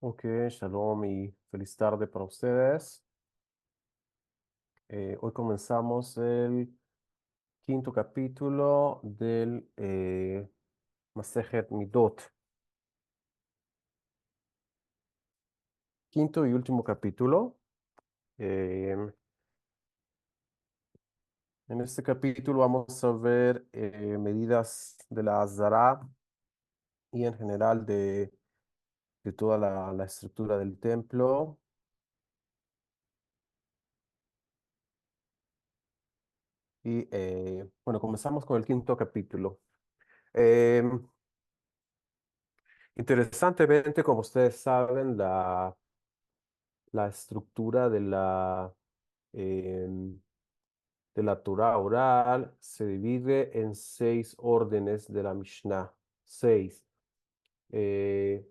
Ok, shalom y feliz tarde para ustedes. Hoy comenzamos el quinto capítulo del Masejet Midot. Quinto y último capítulo. Eh, en este capítulo vamos a ver medidas de la Azara y en general de toda la estructura del templo. Y bueno, comenzamos con el quinto capítulo. Em, Interesantemente, como ustedes saben, la estructura em, de la Torah oral se divide en 6 órdenes de la Mishnah. 6. Eh,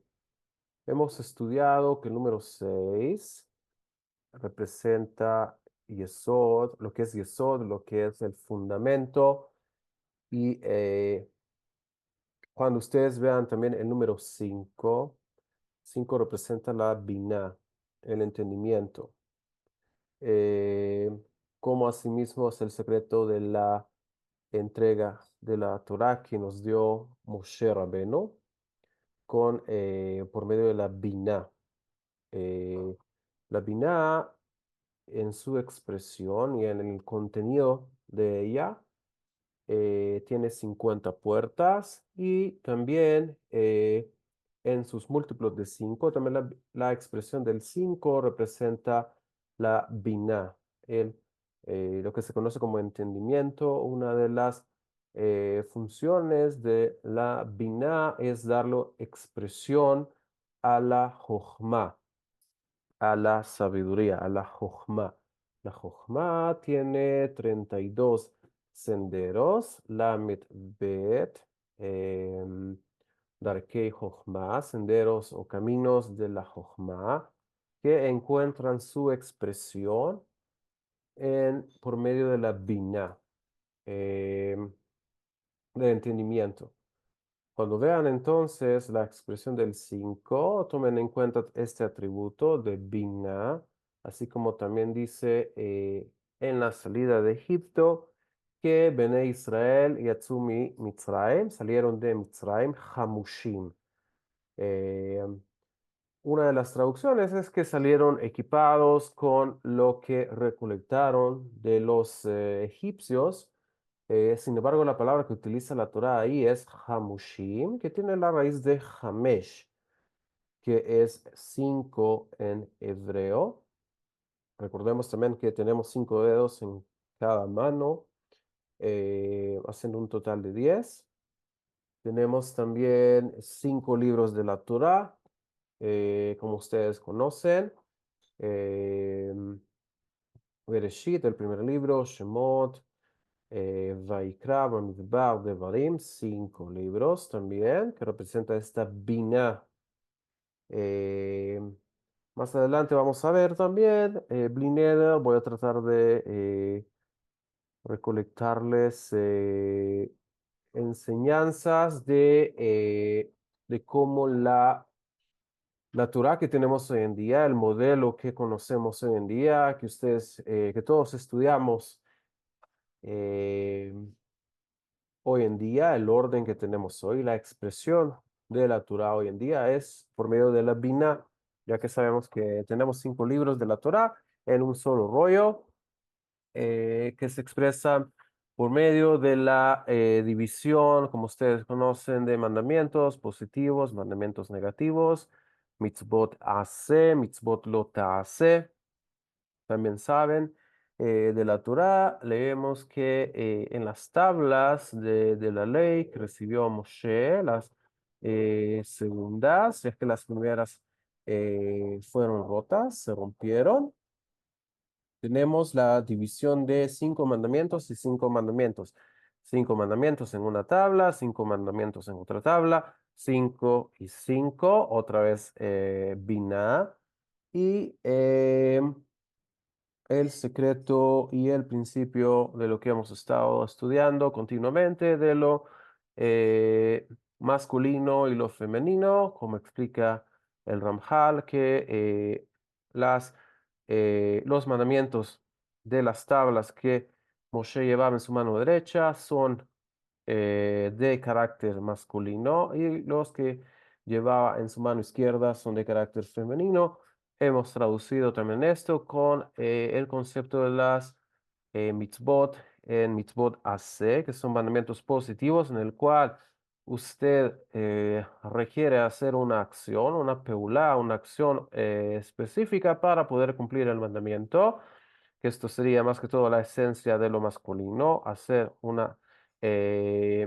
Hemos estudiado que el número 6 representa Yesod, lo que es Yesod, lo que es el fundamento. Y cuando ustedes vean también el número 5, 5 representa la Binah, el entendimiento. eh, Como asimismo es el secreto de la entrega de la Torah que nos dio Moshe Rabbeinu por medio de la Binah. Eh, la Binah en su expresión y en el contenido de ella tiene 50 puertas y también en sus múltiplos de 5 también la expresión del 5 representa la binah, lo que se conoce como entendimiento. Una de las funciones de la binah es darle expresión a la jochma, a la sabiduría, a la jochma. La jochma tiene 32 senderos, Lamet Bet, Darkei Jochma, senderos o caminos de la jochma, que encuentran su expresión por medio de la binah, del entendimiento. Cuando vean entonces la expresión del 5, tomen en cuenta este atributo de Binah, así como también dice en la salida de Egipto que Bene Israel y Atzumi Mitzrayim salieron de Mitzrayim Hamushim. Eh, una de las traducciones es que salieron equipados con lo que recolectaron de los egipcios. Sin embargo, la palabra que utiliza la Torah ahí es hamushim, que tiene la raíz de hamesh, que es 5 en hebreo. Recordemos también que tenemos 5 dedos en cada mano, haciendo un total de 10. Tenemos también 5 libros de la Torah, como ustedes conocen. Eh, Bereshit, el primer libro, Shemot, Vaikra, Bamidbar, Devarim, 5 libros también, que representa esta Binah. Eh, Más adelante vamos a ver también, Bli Neder, voy a tratar de recolectarles enseñanzas de cómo la Torah que tenemos hoy en día, el modelo que conocemos hoy en día, que todos estudiamos eh, hoy en día, el orden que tenemos hoy, la expresión de la Torah hoy en día es por medio de la Binah, ya que sabemos que tenemos 5 libros de la Torah en un solo rollo, que se expresan por medio de la división, como ustedes conocen, de mandamientos positivos, mandamientos negativos, mitzvot hace, mitzvot lo ta'ase. También saben, de la Torá, leemos que en las tablas de la ley que recibió Moshe, las segundas, ya que las primeras fueron rotas, se rompieron, tenemos la división de 5 mandamientos y 5 mandamientos. 5 mandamientos en una tabla, 5 mandamientos en otra tabla, 5 y 5, otra vez Binah. Y el secreto y el principio de lo que hemos estado estudiando continuamente, de lo masculino y lo femenino, como explica el Ramjal que los mandamientos de las tablas que Moshe llevaba en su mano derecha son de carácter masculino y los que llevaba en su mano izquierda son de carácter femenino. Hemos traducido también esto con el concepto de las mitzvot en mitzvot ase, que son mandamientos positivos en el cual usted requiere hacer una acción, una peulá, una acción específica para poder cumplir el mandamiento, que esto sería más que todo la esencia de lo masculino, hacer una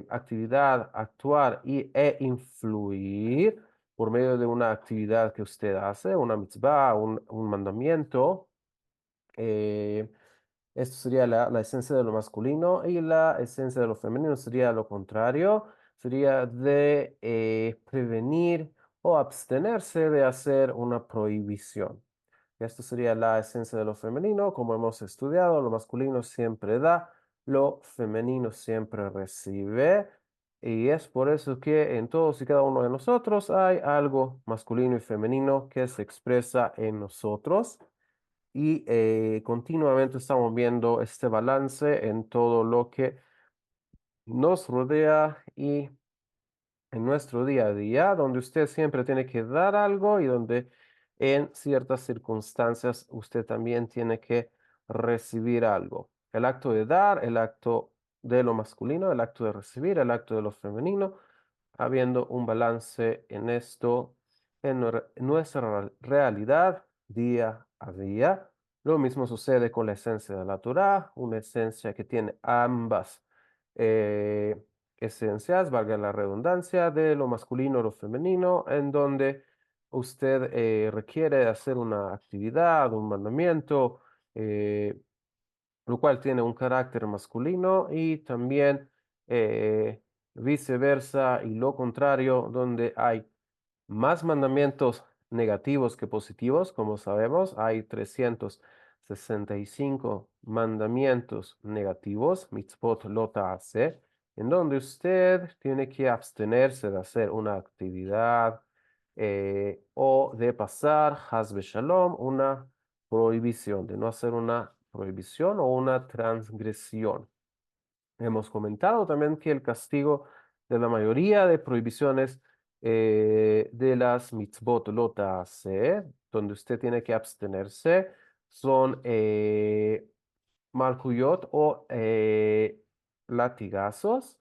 actividad, actuar e influir por medio de una actividad que usted hace, una mitzvah, un mandamiento. eh, Esto sería la esencia de lo masculino y la esencia de lo femenino sería lo contrario, sería de prevenir o abstenerse de hacer una prohibición. Esto sería la esencia de lo femenino, como hemos estudiado, lo masculino siempre da, lo femenino siempre recibe. Y es por eso que en todos y cada uno de nosotros hay algo masculino y femenino que se expresa en nosotros y continuamente estamos viendo este balance en todo lo que nos rodea y en nuestro día a día, donde usted siempre tiene que dar algo y donde en ciertas circunstancias usted también tiene que recibir algo. El acto de dar, el acto de lo masculino, el acto de recibir, el acto de lo femenino, habiendo un balance en esto, en nuestra realidad día a día. Lo mismo sucede con la esencia de la Torá, una esencia que tiene ambas eh, esencias, valga la redundancia, de lo masculino y lo femenino, en donde usted requiere hacer una actividad, un mandamiento, eh, lo cual tiene un carácter masculino y también viceversa y lo contrario, donde hay más mandamientos negativos que positivos, como sabemos, hay 365 mandamientos negativos, mitzvot lo ta'aseh, en donde usted tiene que abstenerse de hacer una actividad o de pasar, haz shalom, una prohibición, de no hacer una prohibición o una transgresión. Hemos comentado también que el castigo de la mayoría de prohibiciones de las mitzvot lo ta'aseh, donde usted tiene que abstenerse, son malhuyot o latigazos.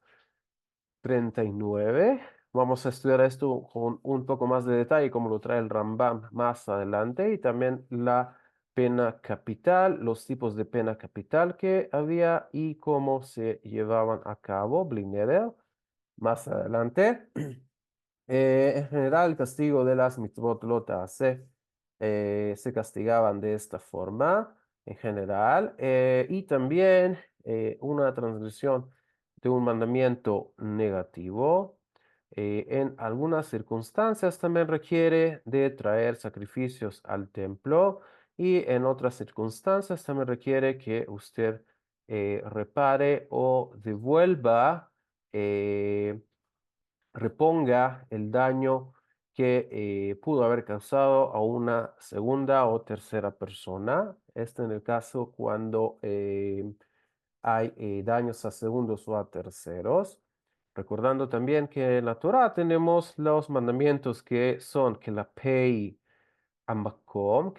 39. Vamos a estudiar esto con un poco más de detalle, como lo trae el Rambam más adelante, y también la pena capital, los tipos de pena capital que había y cómo se llevaban a cabo, Blineder, más adelante. En general, el castigo de las mitzvot lota se castigaban de esta forma, en general, y también una transgresión de un mandamiento negativo. En algunas circunstancias también requiere de traer sacrificios al templo y en otras circunstancias también requiere que usted repare o devuelva. Reponga el daño que pudo haber causado a una segunda o tercera persona. Esto en el caso cuando hay daños a segundos o a terceros. Recordando también que en la Torah tenemos los mandamientos que son que la pei a Makom,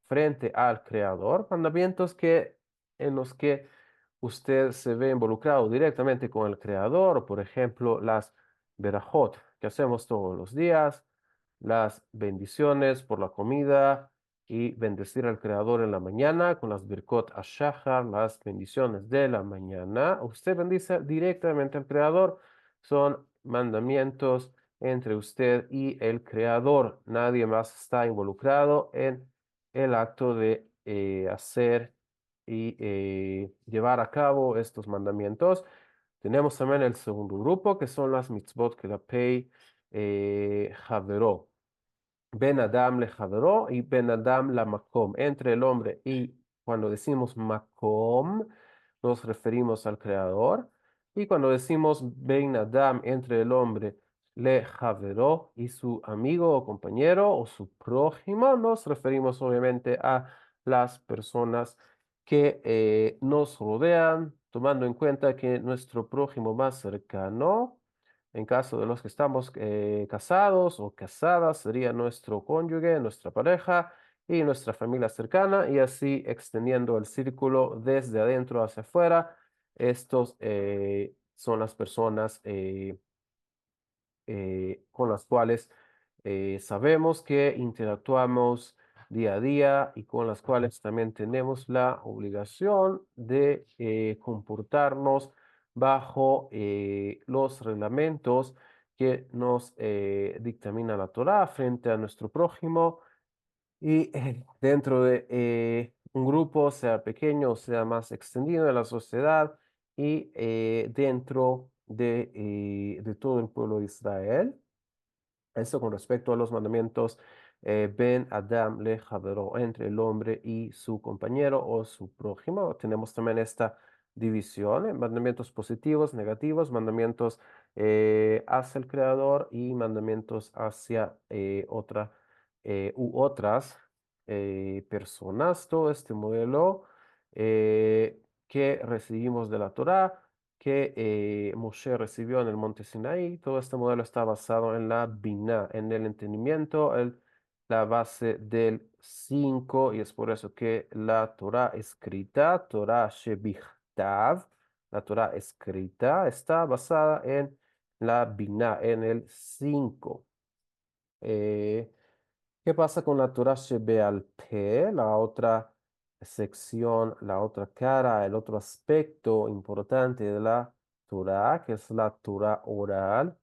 frente al Creador, mandamientos en los que usted se ve involucrado directamente con el Creador, por ejemplo, las berajot que hacemos todos los días, las bendiciones por la comida y bendecir al Creador en la mañana con las birkot ashachar, las bendiciones de la mañana. Usted bendice directamente al Creador, son mandamientos entre usted y el creador. Nadie más está involucrado en el acto de hacer y llevar a cabo estos mandamientos. Tenemos también el segundo grupo, que son las mitzvot que la pei Haveró. Ben Adam le Haveró y Ben Adam la Makom. Entre el hombre y cuando decimos Makom, nos referimos al creador. Y cuando decimos Ben Adam entre el hombre le Javero y su amigo o compañero o su prójimo. Nos referimos obviamente a las personas que nos rodean, tomando en cuenta que nuestro prójimo más cercano, en caso de los que estamos casados o casadas, sería nuestro cónyuge, nuestra pareja y nuestra familia cercana, y así extendiendo el círculo desde adentro hacia afuera. Estos son las personas con las cuales sabemos que interactuamos día a día y con las cuales también tenemos la obligación de comportarnos bajo los reglamentos que nos dictamina la Torá frente a nuestro prójimo y dentro de un grupo, sea pequeño o sea más extendido de la sociedad y dentro de todo el pueblo de Israel. Esto con respecto a los mandamientos Ben Adam le Javero, entre el hombre y su compañero o su prójimo. Tenemos también esta división en mandamientos positivos, negativos, mandamientos hacia el Creador y mandamientos hacia otra u otras personas. Todo este modelo que recibimos de la Torá que Moshe recibió en el monte Sinaí. Todo este modelo está basado en la Binah, en el entendimiento, la base del 5, y es por eso que la Torah escrita, Torah Shebichtav, la Torah escrita, está basada en la Binah, en el 5. ¿Qué pasa con la Torah Shebe'al Peh? La otra sección, la otra cara, el otro aspecto importante de la Torah, que es la Torah oral.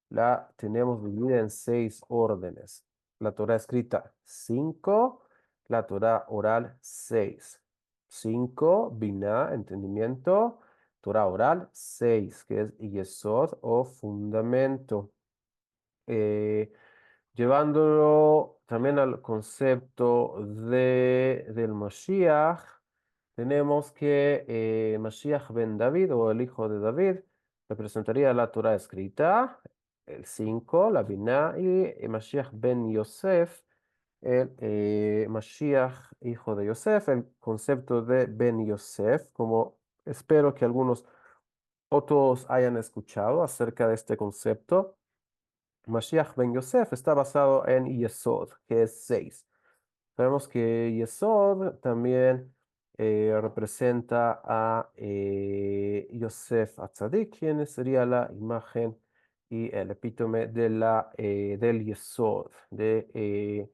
La tenemos dividida en 6 órdenes. La Torah escrita 5, la Torah oral 6. 5, Binah, entendimiento. Torah oral 6, que es Yesod o fundamento. Eh, Llevándolo también al concepto del Mashiach, tenemos que Mashiach ben David o el hijo de David representaría la Torah escrita, el 5 la Binah, y Mashiach ben Yosef, el Mashiach hijo de Yosef, el concepto de ben Yosef, como espero que algunos o todos hayan escuchado acerca de este concepto. Mashiach ben Yosef está basado en Yesod, que es 6. Sabemos que Yesod también representa a Yosef Atzadik, quien sería la imagen y el epítome del Yesod, de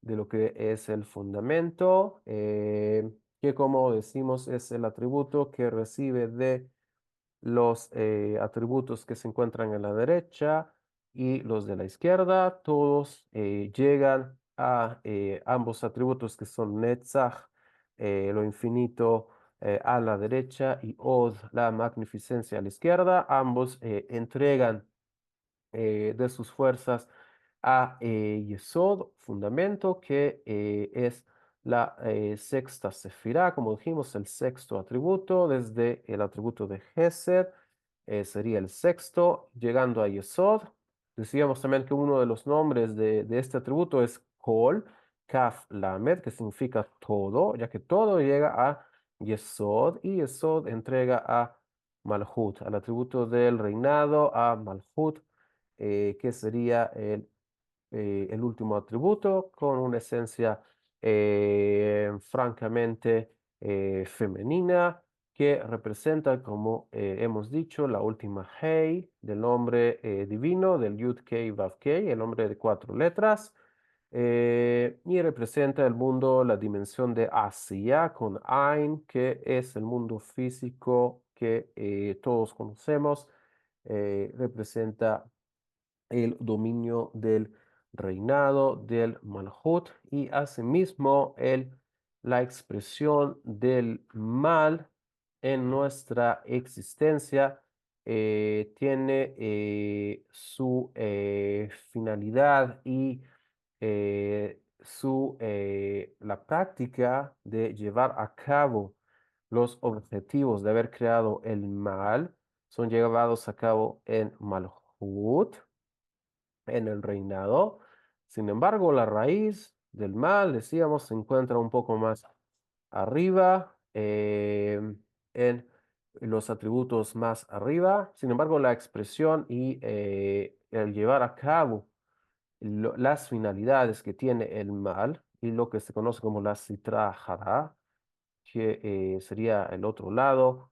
lo que es el fundamento, que como decimos es el atributo que recibe de los atributos que se encuentran en la derecha y los de la izquierda, todos llegan a ambos atributos que son Netzach, lo infinito, a la derecha, y Od, la magnificencia, a la izquierda. Ambos entregan de sus fuerzas a Yesod, fundamento, que es la sexta sefirá, como dijimos, el sexto atributo, desde el atributo de Gesed, sería el sexto, llegando a Yesod. Decíamos también que uno de los nombres de este atributo es Kol, Kaf Lamed, que significa todo, ya que todo llega a Yesod, y Yesod entrega a Malhut, al atributo del reinado, a Malhut, que sería el último atributo con una esencia francamente femenina que representa, como hemos dicho, la última Hei del nombre divino del Yud Kei Vav Kei, el nombre de 4 letras. Y representa el mundo, la dimensión de Asia con Ain, que es el mundo físico que todos conocemos. Representa el dominio del reinado del Malhut, y asimismo la expresión del mal en nuestra existencia tiene su finalidad y la práctica de llevar a cabo los objetivos de haber creado el mal son llevados a cabo en Malhut. en el reinado. Sin embargo, la raíz del mal, decíamos, se encuentra un poco más arriba, en los atributos más arriba. Sin embargo, la expresión y el llevar a cabo las finalidades que tiene el mal y lo que se conoce como la citra hará, que sería el otro lado,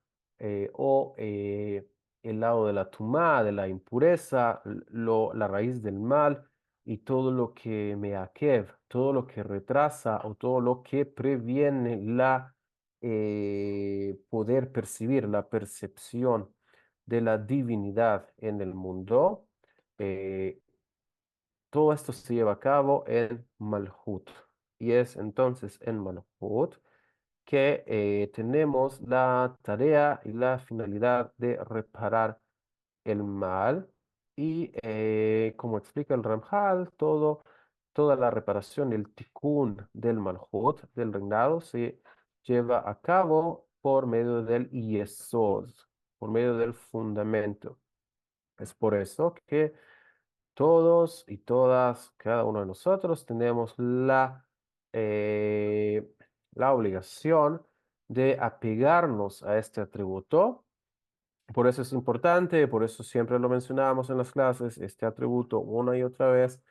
o el lado de la tumá, de la impureza, la raíz del mal y todo lo que me aquev, todo lo que retrasa o todo lo que previene la poder percibir, la percepción de la divinidad en el mundo. eh, Todo esto se lleva a cabo en Malhut. Y es entonces en Malhut que tenemos la tarea y la finalidad de reparar el mal. Y como explica el Ramjal, toda la reparación, el tikkun del Malhut, del reinado, se lleva a cabo por medio del Yesod, por medio del fundamento. Es por eso que todos y todas, cada uno de nosotros tenemos eh, la obligación de apegarnos a este atributo. Por eso es importante, por eso siempre lo mencionamos en las clases, este atributo una y otra vez,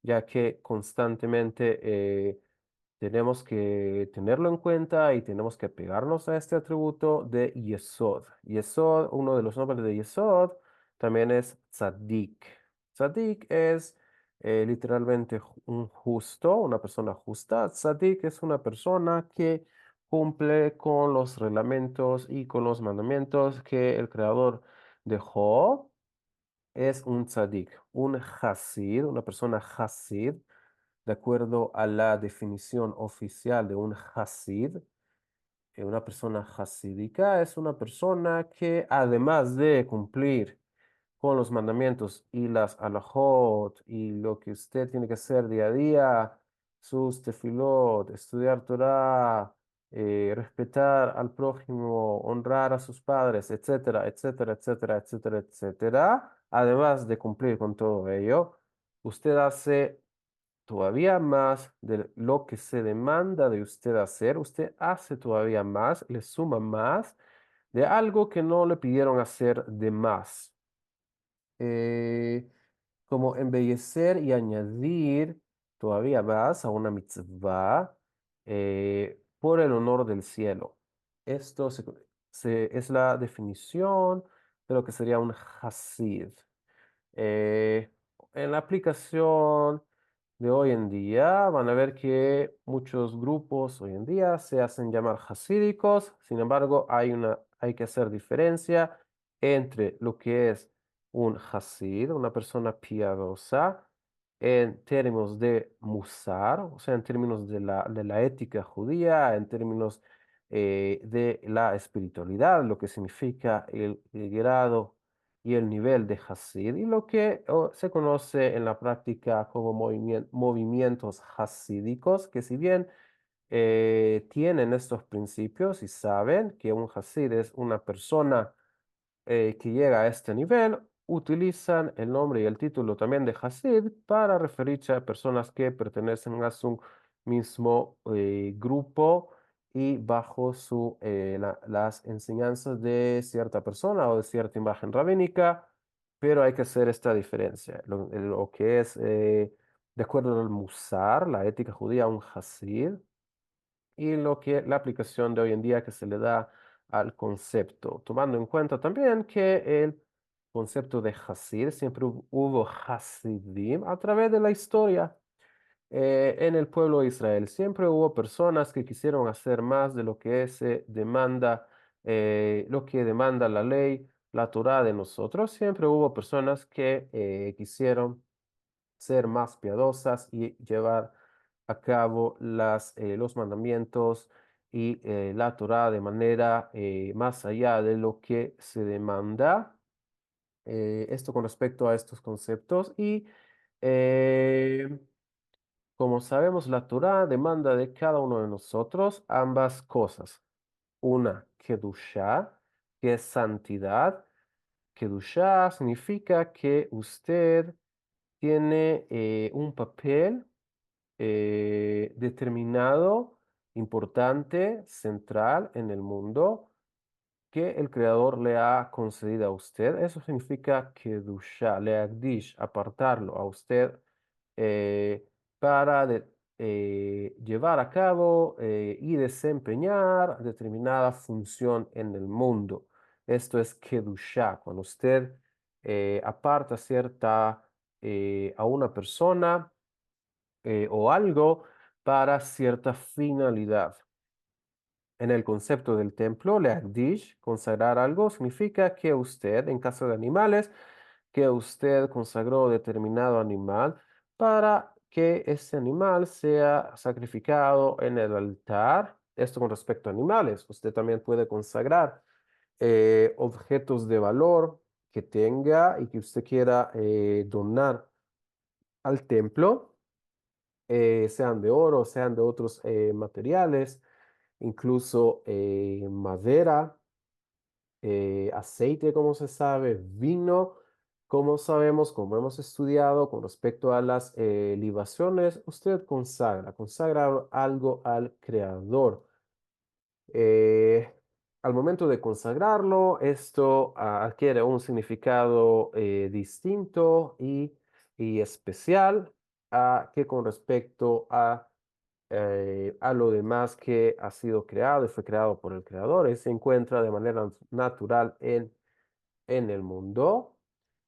ya que constantemente tenemos que tenerlo en cuenta y tenemos que apegarnos a este atributo de Yesod. Yesod, uno de los nombres de Yesod, también es Tzadik. Tzadik es literalmente un justo, una persona justa. Tzadik es una persona que cumple con los reglamentos y con los mandamientos que el Creador dejó. Es un tzadik, un hasid, una persona hasid, de acuerdo a la definición oficial de un hasid. Una persona hasídica es una persona que además de cumplir con los mandamientos y las alajot y lo que usted tiene que hacer día a día, sus tefilot, estudiar Torah, respetar al prójimo, honrar a sus padres, etcétera, etcétera, etcétera, etcétera, etcétera. Además de cumplir con todo ello, usted hace todavía más de lo que se demanda de usted hacer. Usted hace todavía más, le suma más de algo que no le pidieron hacer de más, eh, como embellecer y añadir todavía más a una mitzvah por el honor del cielo. Esto es la definición de lo que sería un hasid. Eh, en la aplicación de hoy en día van a ver que muchos grupos hoy en día se hacen llamar hasídicos. Sin embargo, hay que hacer diferencia entre lo que es un hasid, una persona piadosa, en términos de musar, o sea, en términos de la ética judía, en términos de la espiritualidad, lo que significa el grado y el nivel de Hasid, y lo que se conoce en la práctica como movimientos hasídicos, que si bien tienen estos principios y saben que un Hasid es una persona que llega a este nivel, utilizan el nombre y el título también de Hasid para referirse a personas que pertenecen a su mismo grupo y bajo las enseñanzas de cierta persona o de cierta imagen rabínica, pero hay que hacer esta diferencia. Lo que es, de acuerdo al Musar, la ética judía, un Hasid, y lo que la aplicación de hoy en día que se le da al concepto, tomando en cuenta también que el concepto de Hasid, siempre hubo Hasidim a través de la historia. En el pueblo de Israel siempre hubo personas que quisieron hacer más de lo que se demanda, lo que demanda la ley, la Torá de nosotros. Siempre hubo personas que quisieron ser más piadosas y llevar a cabo los mandamientos y la Torá de manera más allá de lo que se demanda. Esto con respecto a estos conceptos y eh, como sabemos, la Torá demanda de cada uno de nosotros ambas cosas. Una, Kedushá, que es santidad. Kedushá significa que usted tiene un papel determinado, importante, central en el mundo que el Creador le ha concedido a usted. Eso significa kedusha, leagdish, apartarlo a usted eh, para llevar a cabo y desempeñar determinada función en el mundo. Esto es kedusha, cuando usted aparta a una persona o algo para cierta finalidad. En el concepto del templo, leagdish, consagrar algo, significa que usted, en caso de animales, que usted consagró determinado animal para que ese animal sea sacrificado en el altar. Esto con respecto a animales. Usted también puede consagrar objetos de valor que tenga y que usted quiera donar al templo, sean de oro, sean de otros materiales, incluso madera, aceite, como se sabe, vino, como sabemos, como hemos estudiado con respecto a las libaciones, usted consagra algo al Creador. Eh, Al momento de consagrarlo, esto adquiere un significado distinto y especial que con respecto a lo demás que ha sido creado y fue creado por el Creador y se encuentra de manera natural en el mundo.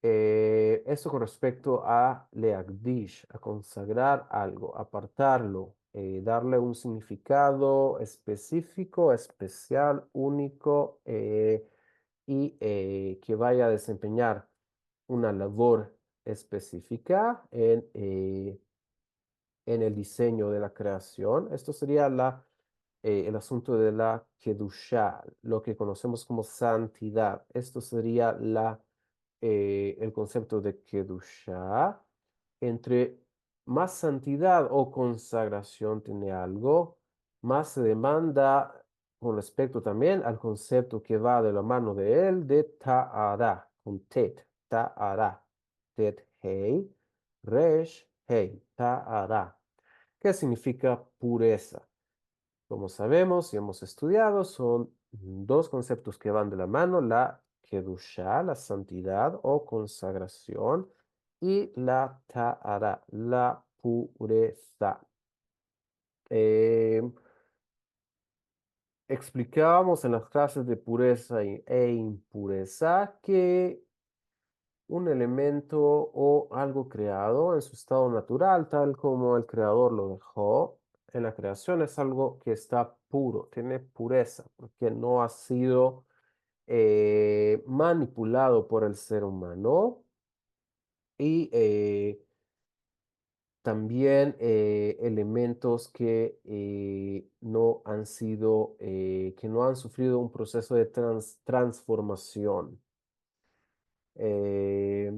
Esto con respecto a leagdish, a consagrar algo, apartarlo, darle un significado específico, especial, único y que vaya a desempeñar una labor específica en el diseño de la creación. Esto sería el asunto de la kedusha, lo que conocemos como santidad. Esto sería el concepto de kedusha. Entre más santidad o consagración tiene algo, más se demanda con respecto también al concepto que va de la mano de él de ta'ara, con tet, ta'ara, tet hei, resh hei, ta'ara. ¿Qué significa pureza? Como sabemos y hemos estudiado, son dos conceptos que van de la mano, la kedusha, la santidad o consagración, y la ta'ara, la pureza. Eh, Explicábamos en las clases de pureza e impureza que un elemento o algo creado en su estado natural, tal como el creador lo dejó en la creación, es algo que está puro, tiene pureza, porque no ha sido manipulado por el ser humano y también elementos que no han sido, que no han sufrido un proceso de transformación. Eh,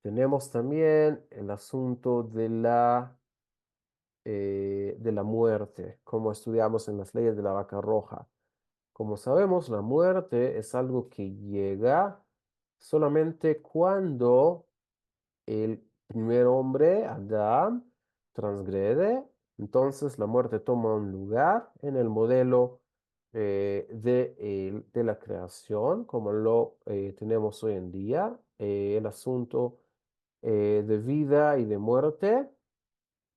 Tenemos también el asunto de la muerte, como estudiamos en las leyes de la vaca roja. Como sabemos, la muerte es algo que llega solamente cuando el primer hombre, Adán, transgrede. Entonces la muerte toma un lugar en el modelo de la creación, como lo tenemos hoy en día. El asunto de vida y de muerte,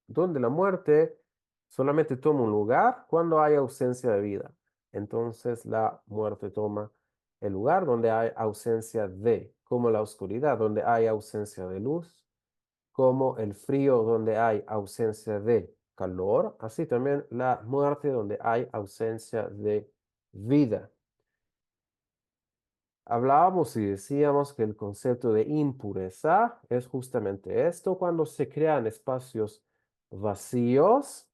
donde la muerte solamente toma un lugar cuando hay ausencia de vida. Entonces la muerte toma el lugar donde hay ausencia de, como la oscuridad, donde hay ausencia de luz, como el frío, donde hay ausencia de calor, así también la muerte, donde hay ausencia de vida. Hablábamos y decíamos que el concepto de impureza es justamente esto, cuando se crean espacios vacíos,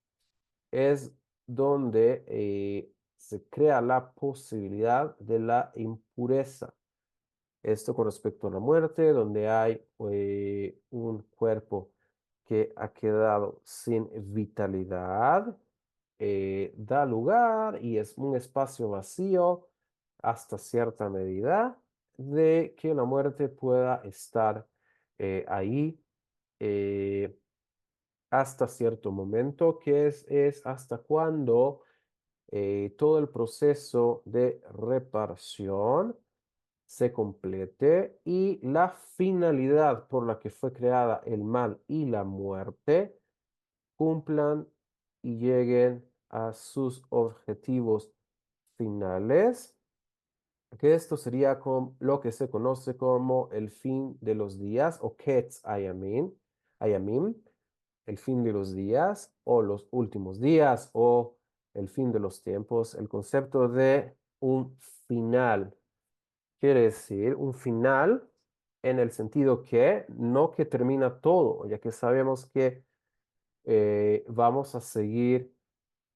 es donde se crea la posibilidad de la impureza. Esto con respecto a la muerte, donde hay un cuerpo que ha quedado sin vitalidad, da lugar y es un espacio vacío hasta cierta medida de que la muerte pueda estar ahí eh, hasta cierto momento, que es hasta cuando todo el proceso de reparación se complete y la finalidad por la que fue creada el mal y la muerte cumplan y lleguen a sus objetivos finales, que esto sería lo que se conoce como el fin de los días o Ketz Ayamim, el fin de los días o los últimos días o el fin de los tiempos. El concepto de un final quiere decir un final en el sentido que no que termina todo, ya que sabemos que vamos a seguir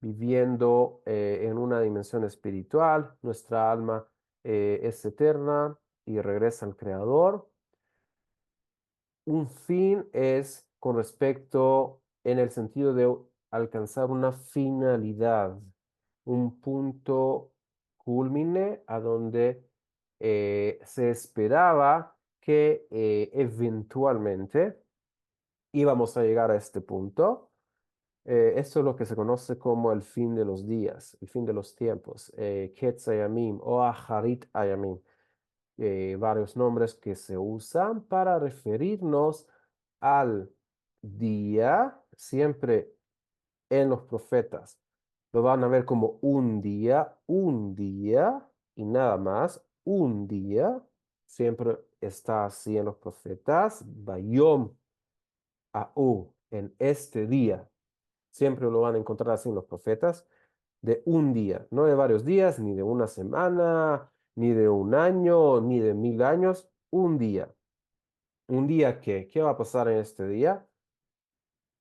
viviendo en una dimensión espiritual, nuestra alma es eterna y regresa al Creador. Un fin es con respecto en el sentido de alcanzar una finalidad, un punto culmine a donde se esperaba que eventualmente íbamos a llegar a este punto. Esto es lo que se conoce como el fin de los días, el fin de los tiempos, Ketz Hayamim o Aharit Hayamim, varios nombres que se usan para referirnos al día, siempre en los profetas. Lo van a ver como un día y nada más, un día. Siempre está así en los profetas. Bayom A'u, en este día. Siempre lo van a encontrar así en los profetas, de un día, no de varios días, ni de una semana, ni de un año, ni de 1000 años, un día. Un día que, ¿qué va a pasar en este día?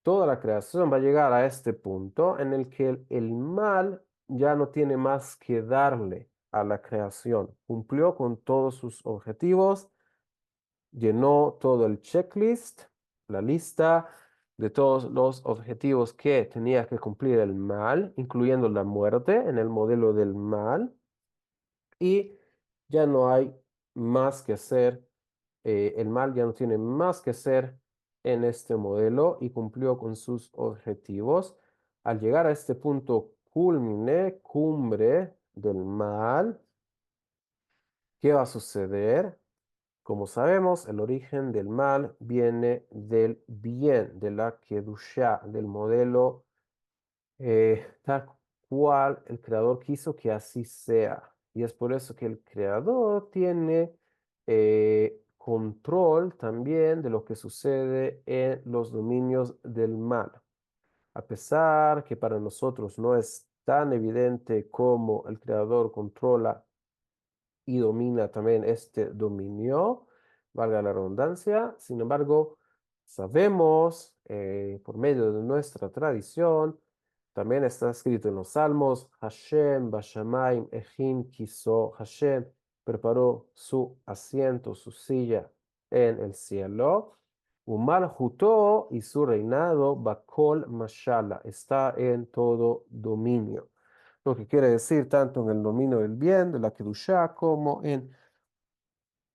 Toda la creación va a llegar a este punto en el que el mal ya no tiene más que darle a la creación. Cumplió con todos sus objetivos, llenó todo el checklist, la lista de todos los objetivos que tenía que cumplir el mal, incluyendo la muerte en el modelo del mal, y ya no hay más que hacer, el mal ya no tiene más que hacer en este modelo y cumplió con sus objetivos. Al llegar a este punto culmine, cumbre del mal, ¿qué va a suceder? Como sabemos, el origen del mal viene del bien, de la Kedushá, del modelo tal cual el creador quiso que así sea. Y es por eso que el creador tiene control también de lo que sucede en los dominios del mal. A pesar que para nosotros no es tan evidente como el creador controla y domina también este dominio, valga la redundancia. Sin embargo, sabemos por medio de nuestra tradición, también está escrito en los Salmos, Hashem Bashamayim Ejim Kiso, Hashem preparó su asiento, su silla en el cielo. Umal Jutó y su reinado, Bakol Mashala, está en todo dominio, lo que quiere decir tanto en el dominio del bien, de la Kedushá, como en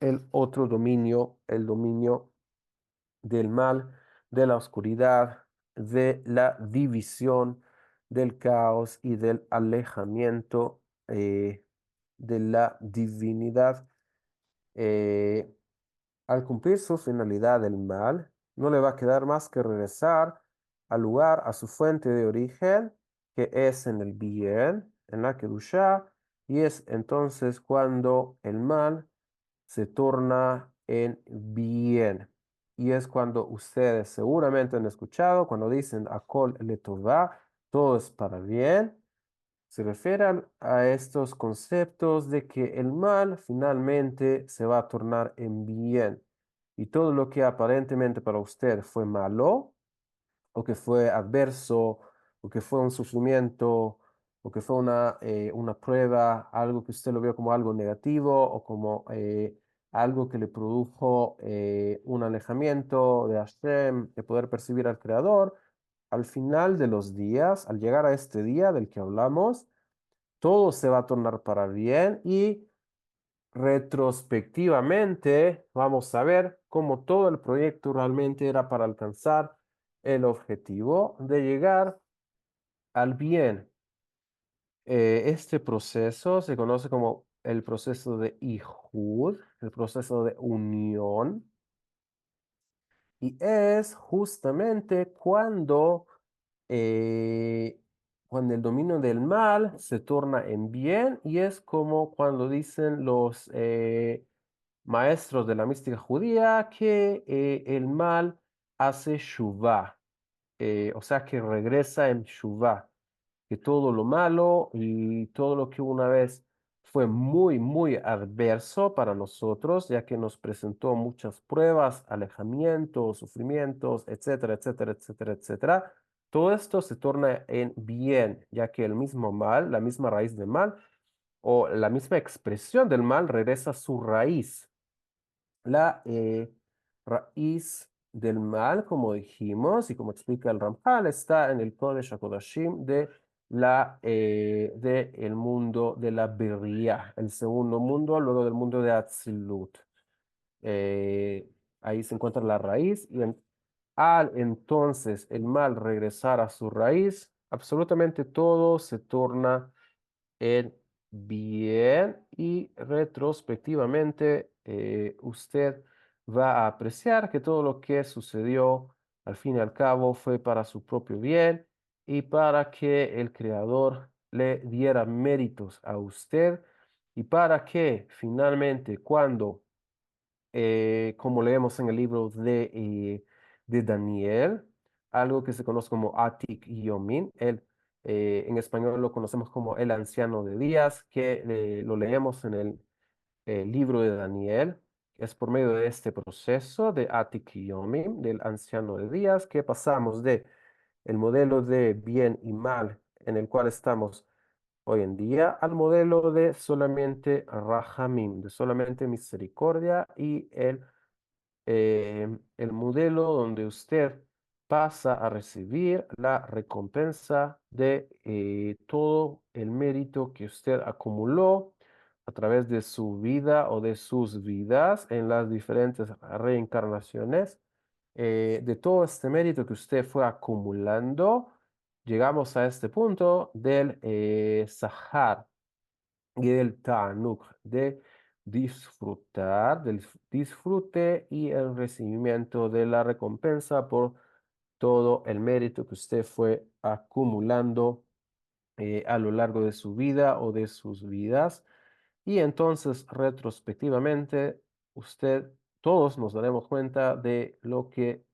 el otro dominio, el dominio del mal, de la oscuridad, de la división, del caos y del alejamiento de la divinidad. Eh, Al cumplir su finalidad del mal, no le va a quedar más que regresar al lugar, a su fuente de origen, que es en el bien, en la Kedushá, y es entonces cuando el mal se torna en bien. Y es cuando ustedes seguramente han escuchado, cuando dicen Akol Letová, todo es para bien, se refieren a estos conceptos de que el mal finalmente se va a tornar en bien. Y todo lo que aparentemente para usted fue malo, o que fue adverso, o que fue un sufrimiento, o que fue una prueba, algo que usted lo vio como algo negativo, o como algo que le produjo un alejamiento de Hashem, de poder percibir al Creador. Al final de los días, al llegar a este día del que hablamos, todo se va a tornar para bien y retrospectivamente vamos a ver cómo todo el proyecto realmente era para alcanzar el objetivo de llegar al bien. Este proceso se conoce como el proceso de Ijud, el proceso de unión, y es justamente eh, cuando el dominio del mal se torna en bien, y es como cuando dicen los maestros de la mística judía que el mal hace shuvah, o sea que regresa en shuvah, que todo lo malo y todo lo que una vez fue muy, muy adverso para nosotros, ya que nos presentó muchas pruebas, alejamientos, sufrimientos, etcétera, etcétera, etcétera, etcétera. Todo esto se torna en bien, ya que el mismo mal, la misma raíz del mal o la misma expresión del mal regresa a su raíz. La raíz del mal, como dijimos y como explica el Ramjal, está en el Kodesh HaKodashim de el mundo de la Beria, el segundo mundo, luego del mundo de Atzilut. Eh, Ahí se encuentra la raíz y al entonces el mal regresar a su raíz, absolutamente todo se torna en bien, y retrospectivamente usted va a apreciar que todo lo que sucedió al fin y al cabo fue para su propio bien y para que el Creador le diera méritos a usted, y para que finalmente cuando como leemos en el libro de Daniel, algo que se conoce como Atik Yomin. En español lo conocemos como el anciano de días, que lo leemos en el libro de Daniel. Es por medio de este proceso de Atik Yomin, del anciano de días, que pasamos de el modelo de bien y mal en el cual estamos hoy en día al modelo de solamente Rahamim, de solamente misericordia, y el modelo donde usted pasa a recibir la recompensa de todo el mérito que usted acumuló a través de su vida o de sus vidas en las diferentes reencarnaciones. De todo este mérito que usted fue acumulando, llegamos a este punto del Sahar y del Tanuk, de disfrutar, del disfrute y el recibimiento de la recompensa por todo el mérito que usted fue acumulando a lo largo de su vida o de sus vidas. Y entonces, retrospectivamente, usted, todos nos daremos cuenta de lo que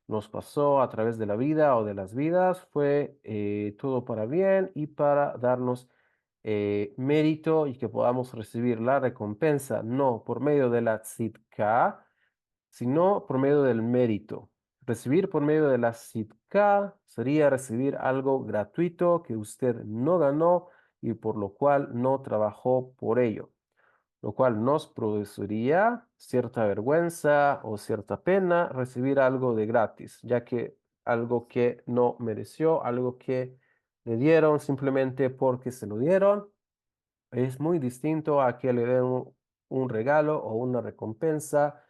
nos pasó a través de la vida o de las vidas, fue todo para bien y para darnos mérito, y que podamos recibir la recompensa no por medio de la tzidká, sino por medio del mérito. Recibir por medio de la tzidká sería recibir algo gratuito que usted no ganó y por lo cual no trabajó por ello, lo cual nos produciría cierta vergüenza o cierta pena recibir algo de gratis, ya que algo que no mereció, algo que le dieron simplemente porque se lo dieron, es muy distinto a que le den un regalo o una recompensa,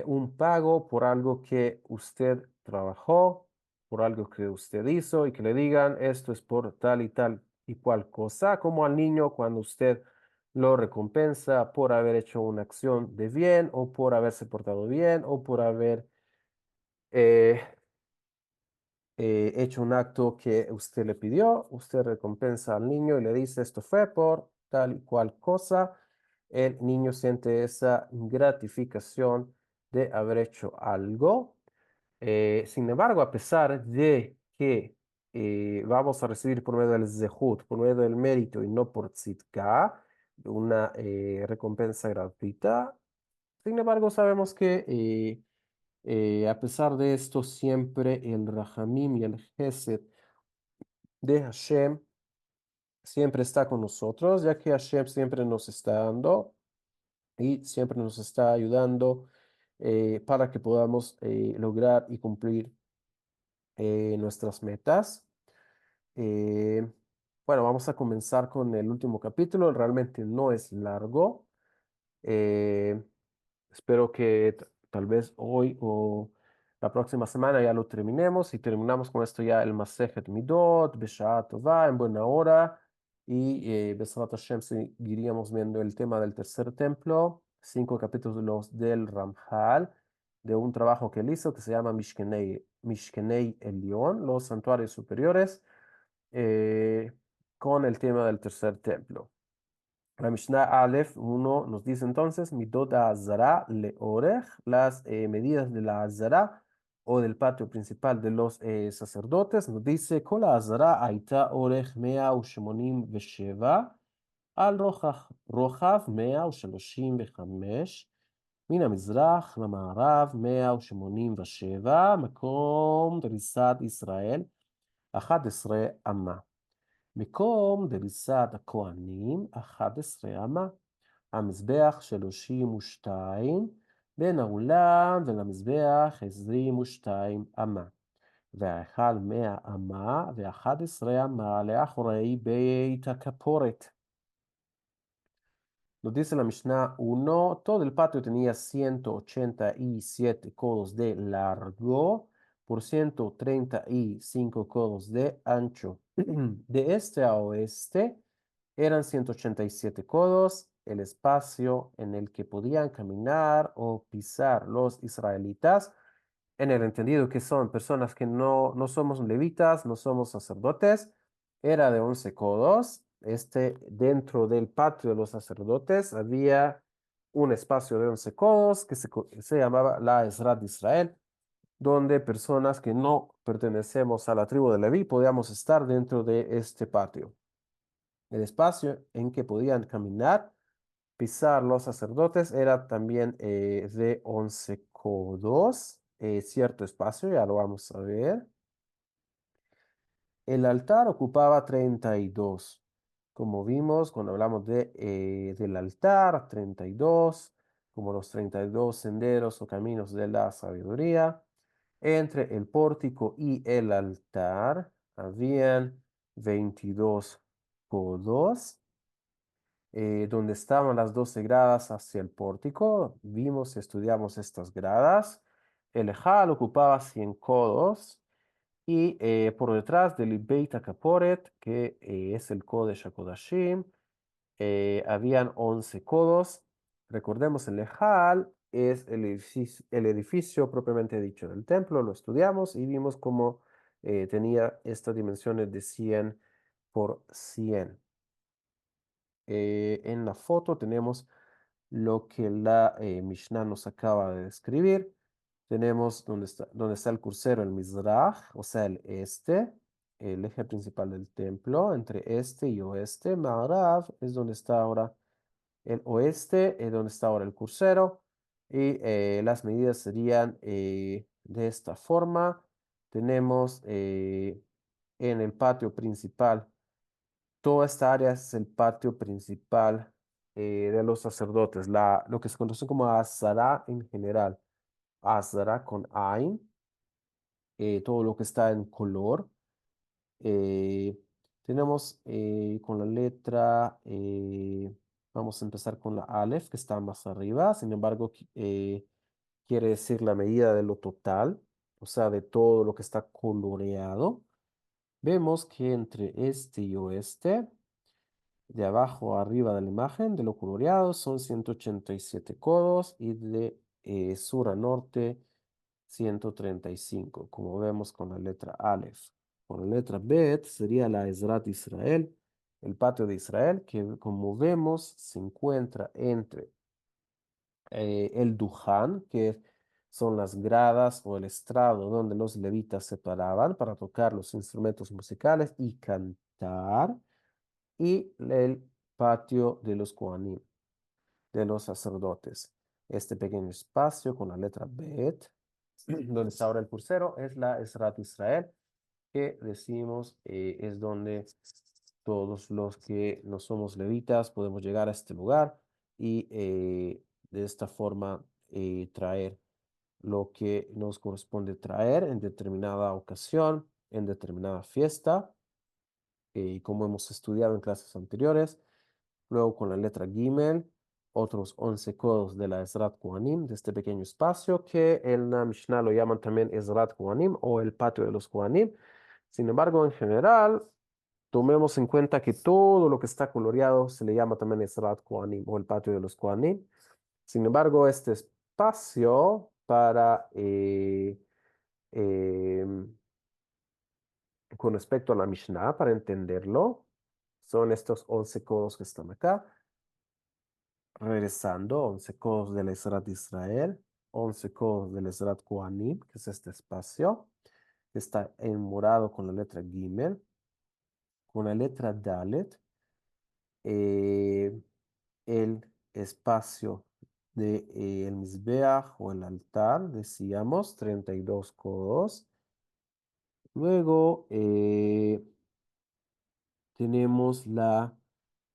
un pago por algo que usted trabajó, por algo que usted hizo, y que le digan esto es por tal y tal y cual cosa, como al niño cuando usted lo recompensa por haber hecho una acción de bien o por haberse portado bien o por haber eh, hecho un acto que usted le pidió. Usted recompensa al niño y le dice esto fue por tal y cual cosa. El niño siente esa gratificación de haber hecho algo. Sin embargo, a pesar de que vamos a recibir por medio del zehut, por medio del mérito y no por tzidká, una recompensa gratuita, sin embargo, sabemos que a pesar de esto, siempre el Rahamim y el Gesed de Hashem siempre está con nosotros, ya que Hashem siempre nos está dando y siempre nos está ayudando para que podamos lograr y cumplir nuestras metas. Eh, bueno, vamos a comenzar con el último capítulo. Realmente no es largo. Eh, Espero que tal vez hoy o la próxima semana ya lo terminemos y terminamos con esto ya el Masejet Midot, Beshaa Tová, en buena hora. Y Besrat Hashem seguiríamos viendo el tema del tercer templo, 5 capítulos del Ramjal, de un trabajo que él hizo que se llama Mishkenei Elión, los santuarios superiores, eh, con el tema del tercer templo. La Mishnah Aleph 1 nos dice entonces, Midot Azara le Orej, las medidas de la Azara o del patio principal de los sacerdotes, nos dice, Kol Azara Aita Orej Mea Ushemonim Vesheva, Al Rojav Mea Ushaloshim Bechamesh, מן המזרח למערב 187, מקום דריסת ישראל, 11 אמה. מקום דריסת הכהנים, 11 אמה. המזבח 32, בין האולם ולמזבח 22 אמה. וההיכל 100 אמה ו11 אמה לאחורי בית הכפורת. Nos dice la Mishnah 1, todo el patio tenía 187 codos de largo por 135 codos de ancho. De este a oeste eran 187 codos, el espacio en el que podían caminar o pisar los israelitas, en el entendido que son personas que no somos levitas, no somos sacerdotes, era de 11 codos. Dentro del patio de los sacerdotes había un espacio de 11 codos que se llamaba la Ezrat de Israel, donde personas que no pertenecemos a la tribu de Leví podíamos estar dentro de este patio. El espacio en que podían caminar, pisar los sacerdotes era también de 11 codos, cierto espacio, ya lo vamos a ver. El altar ocupaba 32. Como vimos cuando hablamos del altar, 32, como los 32 senderos o caminos de la sabiduría. Entre el pórtico y el altar habían 22 codos. Donde estaban las 12 gradas hacia el pórtico. Vimos y estudiamos estas gradas. El Ejal ocupaba 100 codos. Y por detrás del Beit HaKaporet, que es el Kodesh HaKodashim, habían 11 codos. Recordemos, el Ejal es el edificio propiamente dicho del templo. Lo estudiamos y vimos cómo tenía estas dimensiones de 100 por 100. En la foto tenemos lo que la Mishnah nos acaba de describir. Tenemos donde está el crucero, el Mizrach, o sea, el este, el eje principal del templo, entre este y oeste. Ma'arav es donde está ahora el oeste, es donde está ahora el crucero. Y las medidas serían de esta forma. Tenemos en el patio principal, toda esta área es el patio principal de los sacerdotes, lo que se conoce como Azara en general. Azara con Ain, todo lo que está en color. Eh, Tenemos con la letra, vamos a empezar con la Aleph, que está más arriba, sin embargo, quiere decir la medida de lo total, o sea, de todo lo que está coloreado. Vemos que entre este y oeste, de abajo a arriba de la imagen, de lo coloreado, son 187 codos y de sur a norte 135, como vemos con la letra Aleph. Con la letra Bet sería la Ezrat Israel, el patio de Israel, que como vemos se encuentra entre el Duján, que son las gradas o el estrado donde los levitas se paraban para tocar los instrumentos musicales y cantar, y el patio de los Kohanim, de los sacerdotes. Este pequeño espacio con la letra Bet, donde está ahora el crucero, es la Ezrat Israel, que decimos es donde todos los que no somos levitas podemos llegar a este lugar y de esta forma traer lo que nos corresponde traer en determinada ocasión, en determinada fiesta, como hemos estudiado en clases anteriores. Luego con la letra Gimel otros 11 codos de la Ezrat Kohanim, de este pequeño espacio que en la Mishnah lo llaman también Ezrat Kohanim o el patio de los Kohanim. Sin embargo, en general, tomemos en cuenta que todo lo que está coloreado se le llama también Ezrat Kohanim o el patio de los Kohanim. Sin embargo, este espacio para em, con respecto a la Mishnah, para entenderlo, son estos 11 codos que están acá. Regresando, 11 codos del Ezrat de Israel, 11 codos del Ezrat Kohanim, que es este espacio, que está en morado con la letra Gimel, con la letra Dalet, eh, el espacio de, el Mizbeach o el altar, decíamos, 32 codos. Luego tenemos la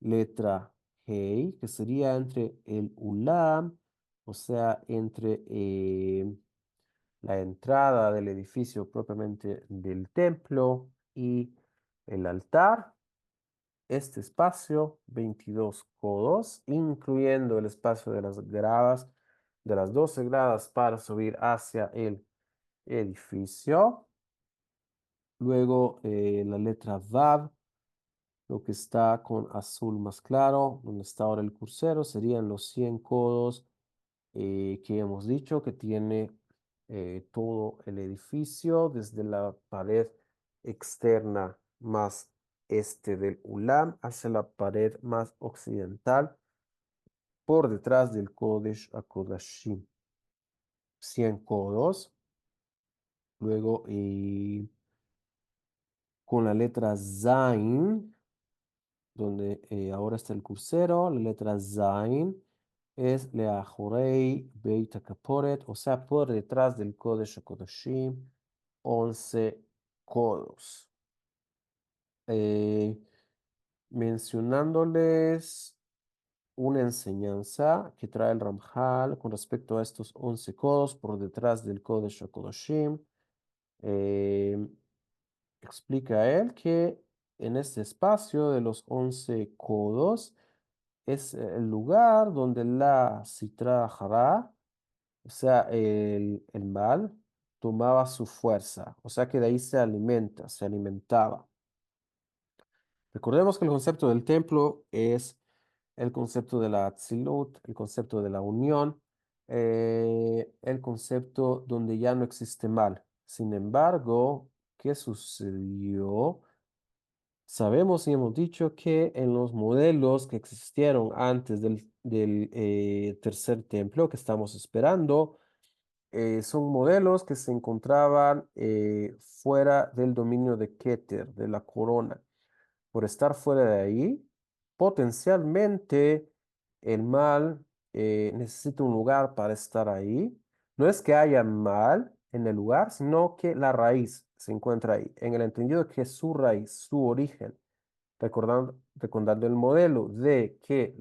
letra Hei, que sería entre el Ulam, o sea, entre la entrada del edificio propiamente del templo y el altar. Este espacio, 22 codos, incluyendo el espacio de las gradas, de las 12 gradas para subir hacia el edificio. Luego la letra Vav, lo que está con azul más claro, donde está ahora el cursero, serían los 100 codos que hemos dicho que tiene todo el edificio, desde la pared externa más este del Ulam hacia la pared más occidental, por detrás del Kodesh HaKodashim. 100 codos. Luego con la letra Zain, donde ahora está el crucero, la letra Zain es Leahorei Beit HaKaporet, o sea, por detrás del Kodesh HaKodashim, 11 codos. Eh, mencionándoles una enseñanza que trae el Ramjal con respecto a estos 11 codos por detrás del Kodesh HaKodashim. Eh, explica él que en este espacio de los 11 codos es el lugar donde la Sitra Hará, o sea, el mal, tomaba su fuerza, o sea que de ahí se alimenta, se alimentaba. Recordemos que el concepto del templo es el concepto de la Atzilut, el concepto de la unión, el concepto donde ya no existe mal. Sin embargo, ¿qué sucedió? Sabemos y hemos dicho que en los modelos que existieron antes del tercer templo que estamos esperando, son modelos que se encontraban fuera del dominio de Keter, de la corona. Por estar fuera de ahí, potencialmente el mal necesita un lugar para estar ahí. No es que haya mal en el lugar, sino que la raíz se encuentra ahí, en el entendido que su raíz, su origen, recordando el modelo de que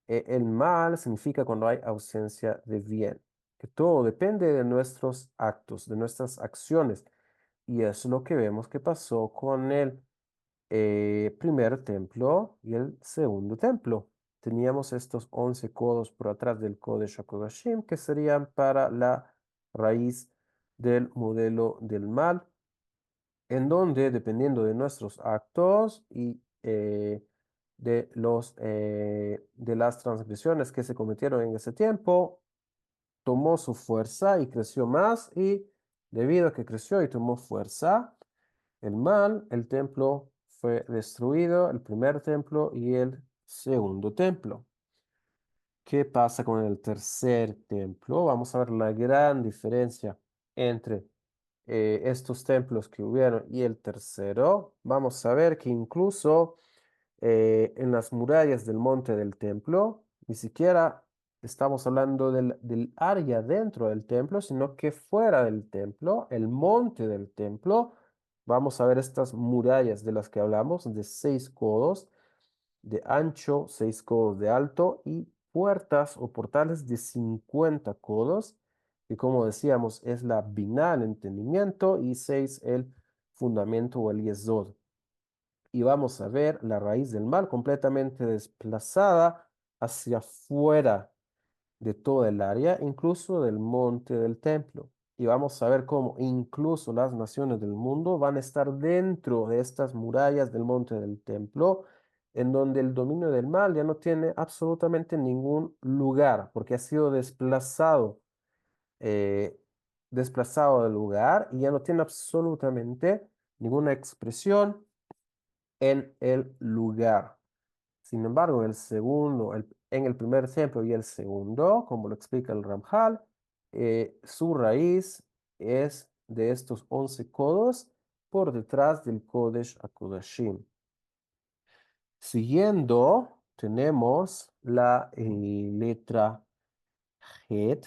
el mal significa cuando hay ausencia de bien, que todo depende de nuestros actos, de nuestras acciones. Y es lo que vemos que pasó con el primer templo y el segundo templo. Teníamos estos 11 codos por atrás del Kodesh HaKodashim que serían para la raíz del modelo del mal, en donde, dependiendo de nuestros actos y de las transgresiones que se cometieron en ese tiempo, tomó su fuerza y creció más, y debido a que creció y tomó fuerza, el mal, el templo fue destruido, el primer templo y el segundo templo. ¿Qué pasa con el tercer templo? Vamos a ver la gran diferencia entre estos templos que hubieron y el tercero. Vamos a ver que incluso en las murallas del monte del templo, ni siquiera estamos hablando del área dentro del templo, sino que fuera del templo, el monte del templo, vamos a ver estas murallas de las que hablamos, de 6 codos de ancho, 6 codos de alto y puertas o portales de 50 codos, que como decíamos es la biná, el entendimiento, y 6 el fundamento o el yesod. Y vamos a ver la raíz del mal completamente desplazada hacia afuera de toda el área, incluso del monte del templo. Y vamos a ver cómo incluso las naciones del mundo van a estar dentro de estas murallas del monte del templo, en donde el dominio del mal ya no tiene absolutamente ningún lugar, porque ha sido eh, desplazado del lugar y ya no tiene absolutamente ninguna expresión en el lugar. Sin embargo, en el primer templo y el segundo, como lo explica el Ramjal, su raíz es de estos 11 codos por detrás del Kodesh HaKodashim. Siguiendo, tenemos la letra Het.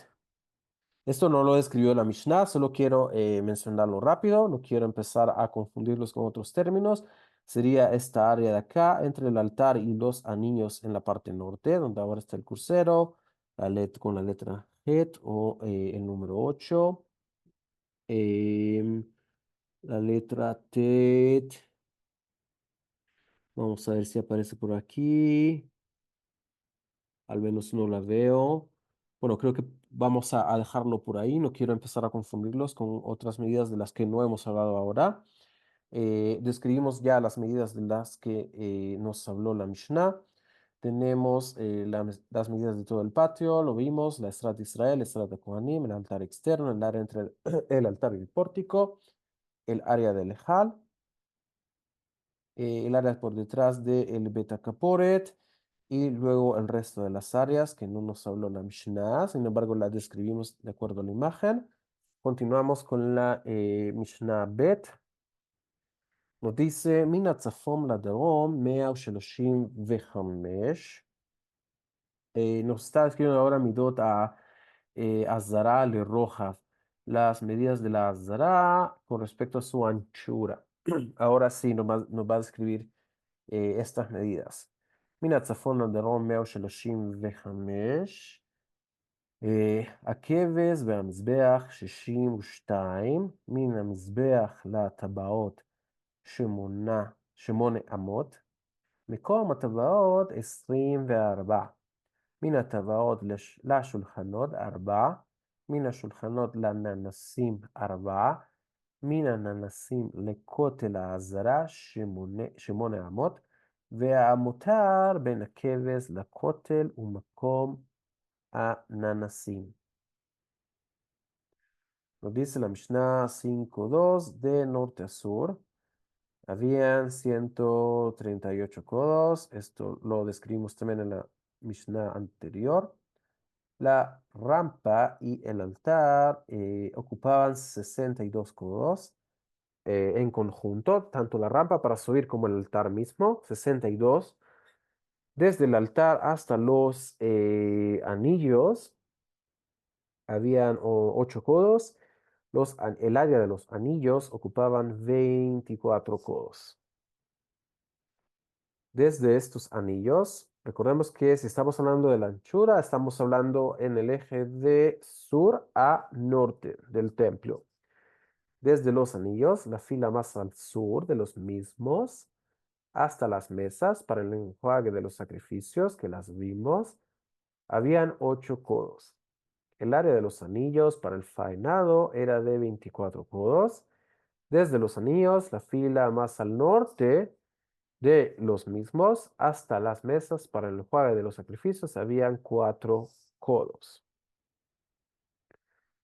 Esto no lo escribió la Mishnah, solo quiero mencionarlo rápido, no quiero empezar a confundirlos con otros términos. Sería esta área de acá, entre el altar y los anillos en la parte norte, donde ahora está el crucero, con la letra Het o el número 8. em, la letra Tet, vamos a ver si aparece por aquí. Al menos no la veo. Bueno, creo que vamos a dejarlo por ahí. No quiero empezar a confundirlos con otras medidas de las que no hemos hablado ahora. Describimos ya las medidas de las que nos habló la Mishnah. Tenemos las medidas de todo el patio, lo vimos, la estrada de Israel, la estrada de Kohanim, el altar externo, el área entre el altar y el pórtico, el área del Ejal, el área por detrás del Beta Caporet y luego el resto de las áreas que no nos habló la Mishnah, sin embargo la describimos de acuerdo a la imagen. Continuamos con la Mishnah Bet. Nos dice, מן הצפון לדרום 135. Nos está escribiendo ahora Midot a Azara le Roja, las medidas de la Azara con respecto a su anchura. Ahora sí, nos va a describir estas medidas. מן הצפון לדרום 135, הכבש והמזבח 62, מן המזבח לטבעות 8 אמות, מקום הטבעות 24, מן הטבעות לשולחנות 4, מן השולחנות לננסים 4, מן הננסים לכותל העזרה 8 אמות, והמותר בין הכבש לכותל ומקום הננסים. Nos dice la Mishnah 5.2 de norte a sur. Habían 138 codos. Esto lo describimos también en la Mishnah anterior. La rampa y el altar ocupaban 62 codos en conjunto, tanto la rampa para subir como el altar mismo, 62. Desde el altar hasta los anillos habían 8 codos. El área de los anillos ocupaban 24 codos. Desde estos anillos, recordemos que si estamos hablando de la anchura, estamos hablando en el eje de sur a norte del templo. Desde los anillos, la fila más al sur de los mismos, hasta las mesas para el enjuague de los sacrificios que las vimos, habían 8 codos. El área de los anillos para el faenado era de 24 codos. Desde los anillos, la fila más al norte de los mismos hasta las mesas para el enjuague de los sacrificios habían 4 codos.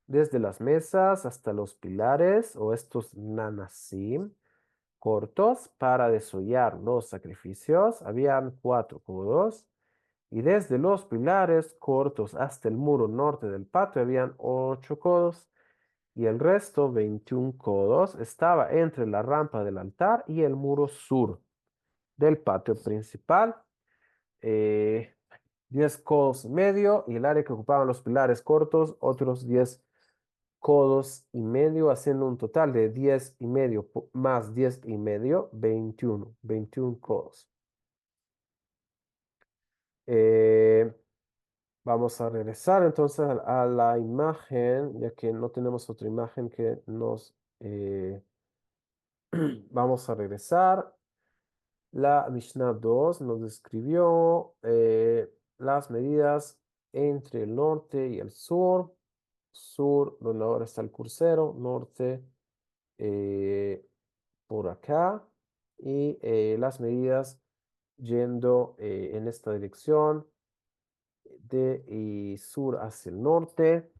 Desde las mesas hasta los pilares o estos nanasim cortos para desollar los sacrificios habían 4 codos. Y desde los pilares cortos hasta el muro norte del patio habían 8 codos. Y el resto, 21 codos, estaba entre la rampa del altar y el muro sur del patio principal. eh, 10 codos y medio, y el área que ocupaban los pilares cortos, otros 10 codos y medio, haciendo un total de 10 y medio más 10 y medio, 21 codos. Eh, Vamos a regresar entonces a la imagen, ya que no tenemos otra imagen que nos... vamos a regresar. La Mishnah 2 nos describió las medidas entre el norte y el sur. Sur, donde ahora está el crucero, norte eh, por acá. Y las medidas yendo en esta dirección de sur hacia el norte.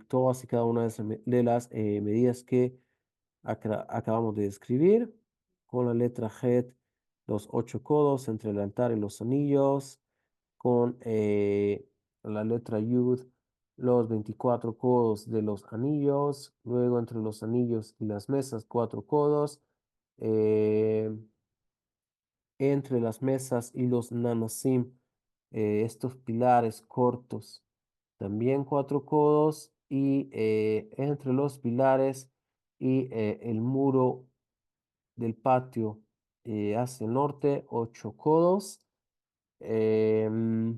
Todas y cada una de las medidas que acabamos de describir. Con la letra Het, los 8 codos entre el altar y los anillos. Con la letra Yud, los 24 codos de los anillos. Luego entre los anillos y las mesas, 4 codos. eh, Entre las mesas y los nanosim, estos pilares cortos, también 4 codos. Y entre los pilares y el muro del patio hacia el norte, 8 codos. Em,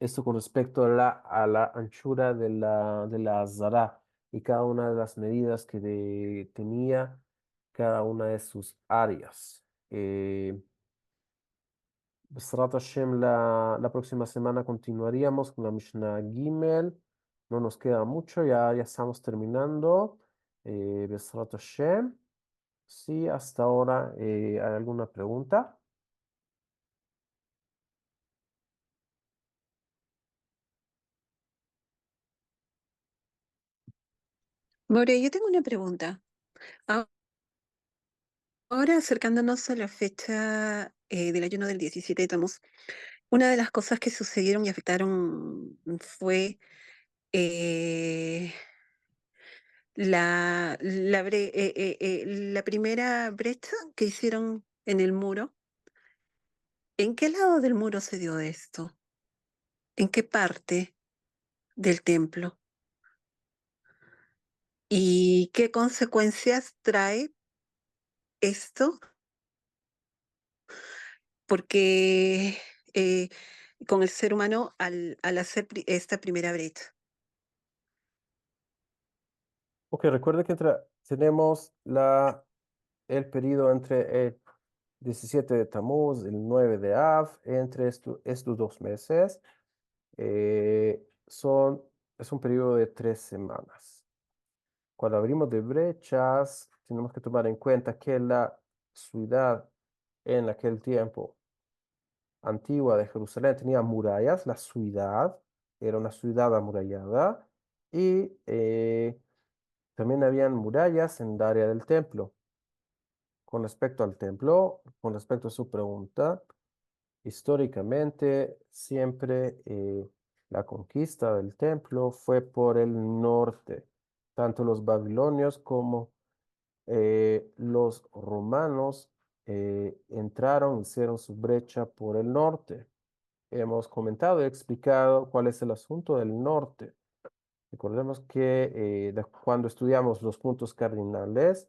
Esto con respecto a la anchura de la zara y cada una de las medidas que tenía cada una de sus áreas. Besrat Hashem, la próxima semana continuaríamos con la Mishnah Gimel. No nos queda mucho, ya estamos terminando. Besrat Hashem. Sí, hasta ahora, ¿hay alguna pregunta? More, yo tengo una pregunta. A- Ahora acercándonos a la fecha del ayuno del 17 de Tamuz, una de las cosas que sucedieron y afectaron fue eh, la primera brecha que hicieron en el muro. ¿En qué lado del muro se dio esto? ¿En qué parte del templo? ¿Y qué consecuencias trae esto? Porque con el ser humano al hacer esta primera brecha. Ok, recuerde que tenemos el periodo entre el 17 de Tamuz, el 9 de Av, entre estos 2 meses. eh, son, es un periodo de 3 semanas. Cuando abrimos de brechas, tenemos que tomar en cuenta que la ciudad en aquel tiempo antigua de Jerusalén tenía murallas. La ciudad era una ciudad amurallada y también habían murallas en el área del templo. Con respecto al templo, con respecto a su pregunta, históricamente siempre la conquista del templo fue por el norte. Tanto los babilonios como los romanos entraron, hicieron su brecha por el norte. Hemos comentado y explicado cuál es el asunto del norte. Recordemos que cuando estudiamos los puntos cardinales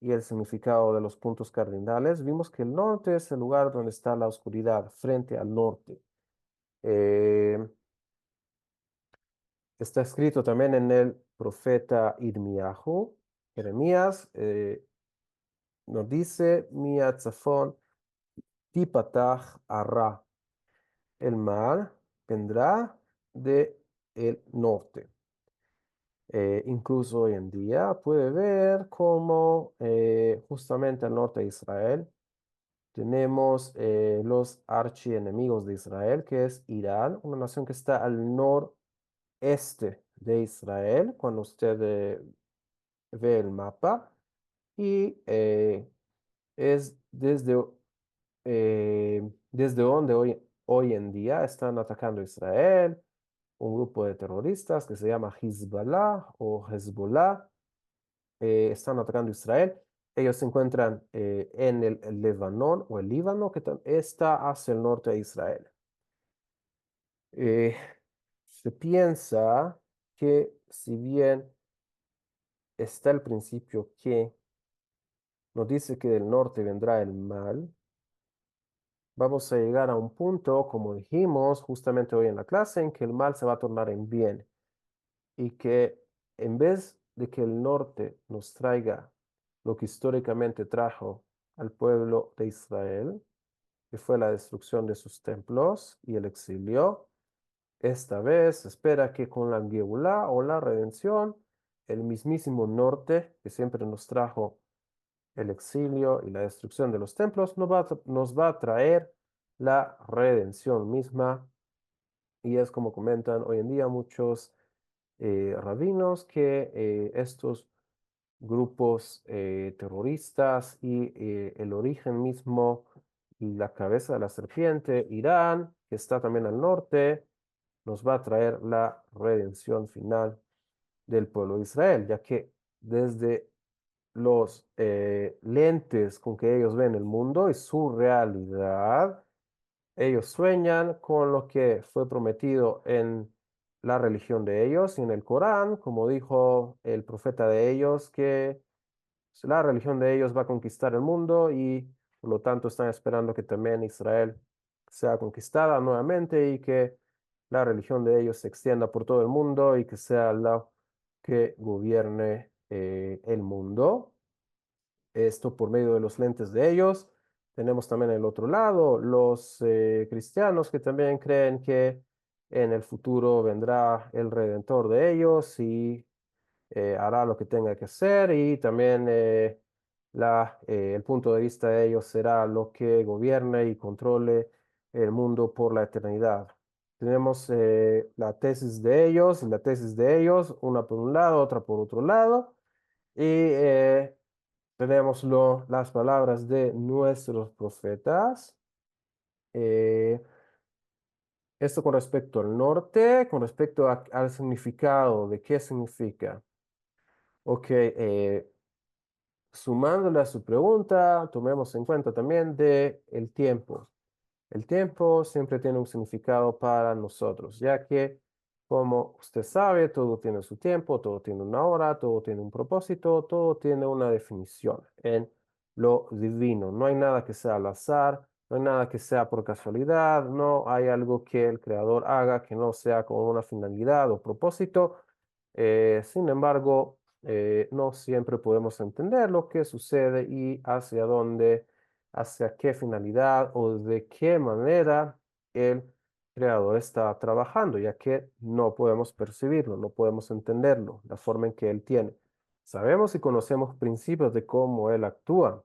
y el significado de los puntos cardinales, vimos que el norte es el lugar donde está la oscuridad, frente al norte. Eh, Está escrito también en el profeta Irmiyahu. Jeremías nos dice, Mi atzafon tipatach arra. El mal vendrá de el norte. Incluso hoy en día puede ver cómo justamente al norte de Israel tenemos los archienemigos de Israel, que es Irán, una nación que está al noreste de Israel, cuando usted ve el mapa, y es desde donde hoy en día están atacando Israel un grupo de terroristas que se llama Hezbollah o Hezbollah. Están atacando Israel. Ellos se encuentran en el Lebanón o el Líbano, que está hacia el norte de Israel. Eh, Se piensa que si bien está el principio que nos dice que del norte vendrá el mal, vamos a llegar a un punto, como dijimos justamente hoy en la clase, en que el mal se va a tornar en bien y que en vez de que el norte nos traiga lo que históricamente trajo al pueblo de Israel, que fue la destrucción de sus templos y el exilio. Esta vez espera que con la Geulah o la redención, el mismísimo norte que siempre nos trajo el exilio y la destrucción de los templos, nos va a traer la redención misma. Y es como comentan hoy en día muchos rabinos que estos grupos terroristas y el origen mismo y la cabeza de la serpiente, Irán, que está también al norte, nos va a traer la redención final del pueblo de Israel, ya que desde los lentes con que ellos ven el mundo y su realidad, ellos sueñan con lo que fue prometido en la religión de ellos y en el Corán, como dijo el profeta de ellos, que la religión de ellos va a conquistar el mundo y por lo tanto están esperando que también Israel sea conquistada nuevamente y que la religión de ellos se extienda por todo el mundo y que sea la que gobierne el mundo. Esto por medio de los lentes de ellos. Tenemos también el otro lado, los cristianos que también creen que en el futuro vendrá el redentor de ellos y hará lo que tenga que hacer y también el punto de vista de ellos será lo que gobierne y controle el mundo por la eternidad. Tenemos la tesis de ellos y la tesis de ellos, una por un lado, otra por otro lado, y tenemos las palabras de nuestros profetas. eh, Esto con respecto al norte, con respecto al significado de qué significa. Ok, sumándole a su pregunta, tomemos en cuenta también de el tiempo. El tiempo siempre tiene un significado para nosotros, ya que, como usted sabe, todo tiene su tiempo, todo tiene una hora, todo tiene un propósito, todo tiene una definición en lo divino. No hay nada que sea al azar, no hay nada que sea por casualidad, no hay algo que el creador haga que no sea con una finalidad o propósito. Sin embargo, no siempre podemos entender lo que sucede y hacia dónde, hacia qué finalidad o de qué manera el creador está trabajando, ya que no podemos percibirlo, no podemos entenderlo, la forma en que él tiene. Sabemos y conocemos principios de cómo él actúa,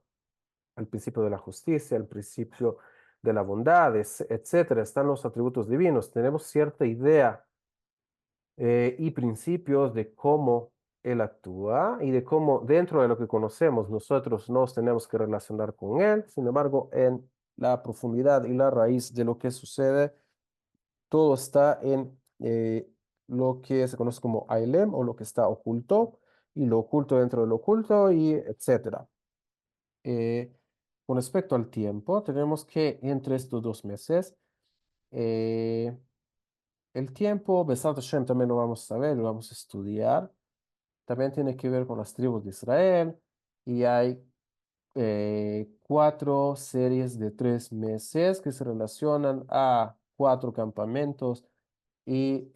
el principio de la justicia, el principio de la bondad, etcétera. Están los atributos divinos. Tenemos cierta idea y principios de cómo él actúa y de cómo dentro de lo que conocemos nosotros nos tenemos que relacionar con él. Sin embargo, en la profundidad y la raíz de lo que sucede, todo está en lo que se conoce como Ailem o lo que está oculto y lo oculto dentro de lo oculto y etcétera. Eh, con respecto al tiempo, tenemos que entre estos 2 meses, eh, el tiempo, Besat Hashem también lo vamos a ver, lo vamos a estudiar. También tiene que ver con las tribus de Israel y hay 4 series de 3 meses que se relacionan a 4 campamentos y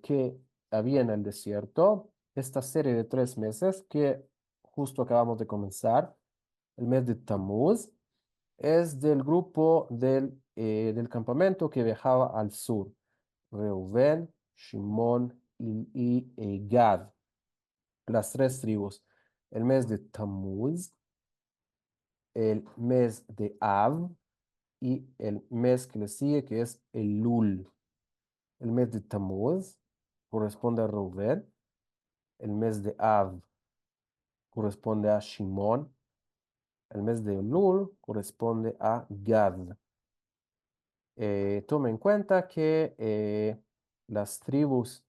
que había en el desierto. Esta serie de 3 meses que justo acabamos de comenzar, el mes de Tammuz, es del grupo del campamento que viajaba al sur, Reuben, Shimón y Gad, las 3 tribus. El mes de Tammuz, el mes de Av y el mes que le sigue, que es el Lul. El mes de Tammuz corresponde a Reuben, el mes de Av corresponde a Shimón, el mes de Lul corresponde a Gad. Tome en cuenta que las tribus,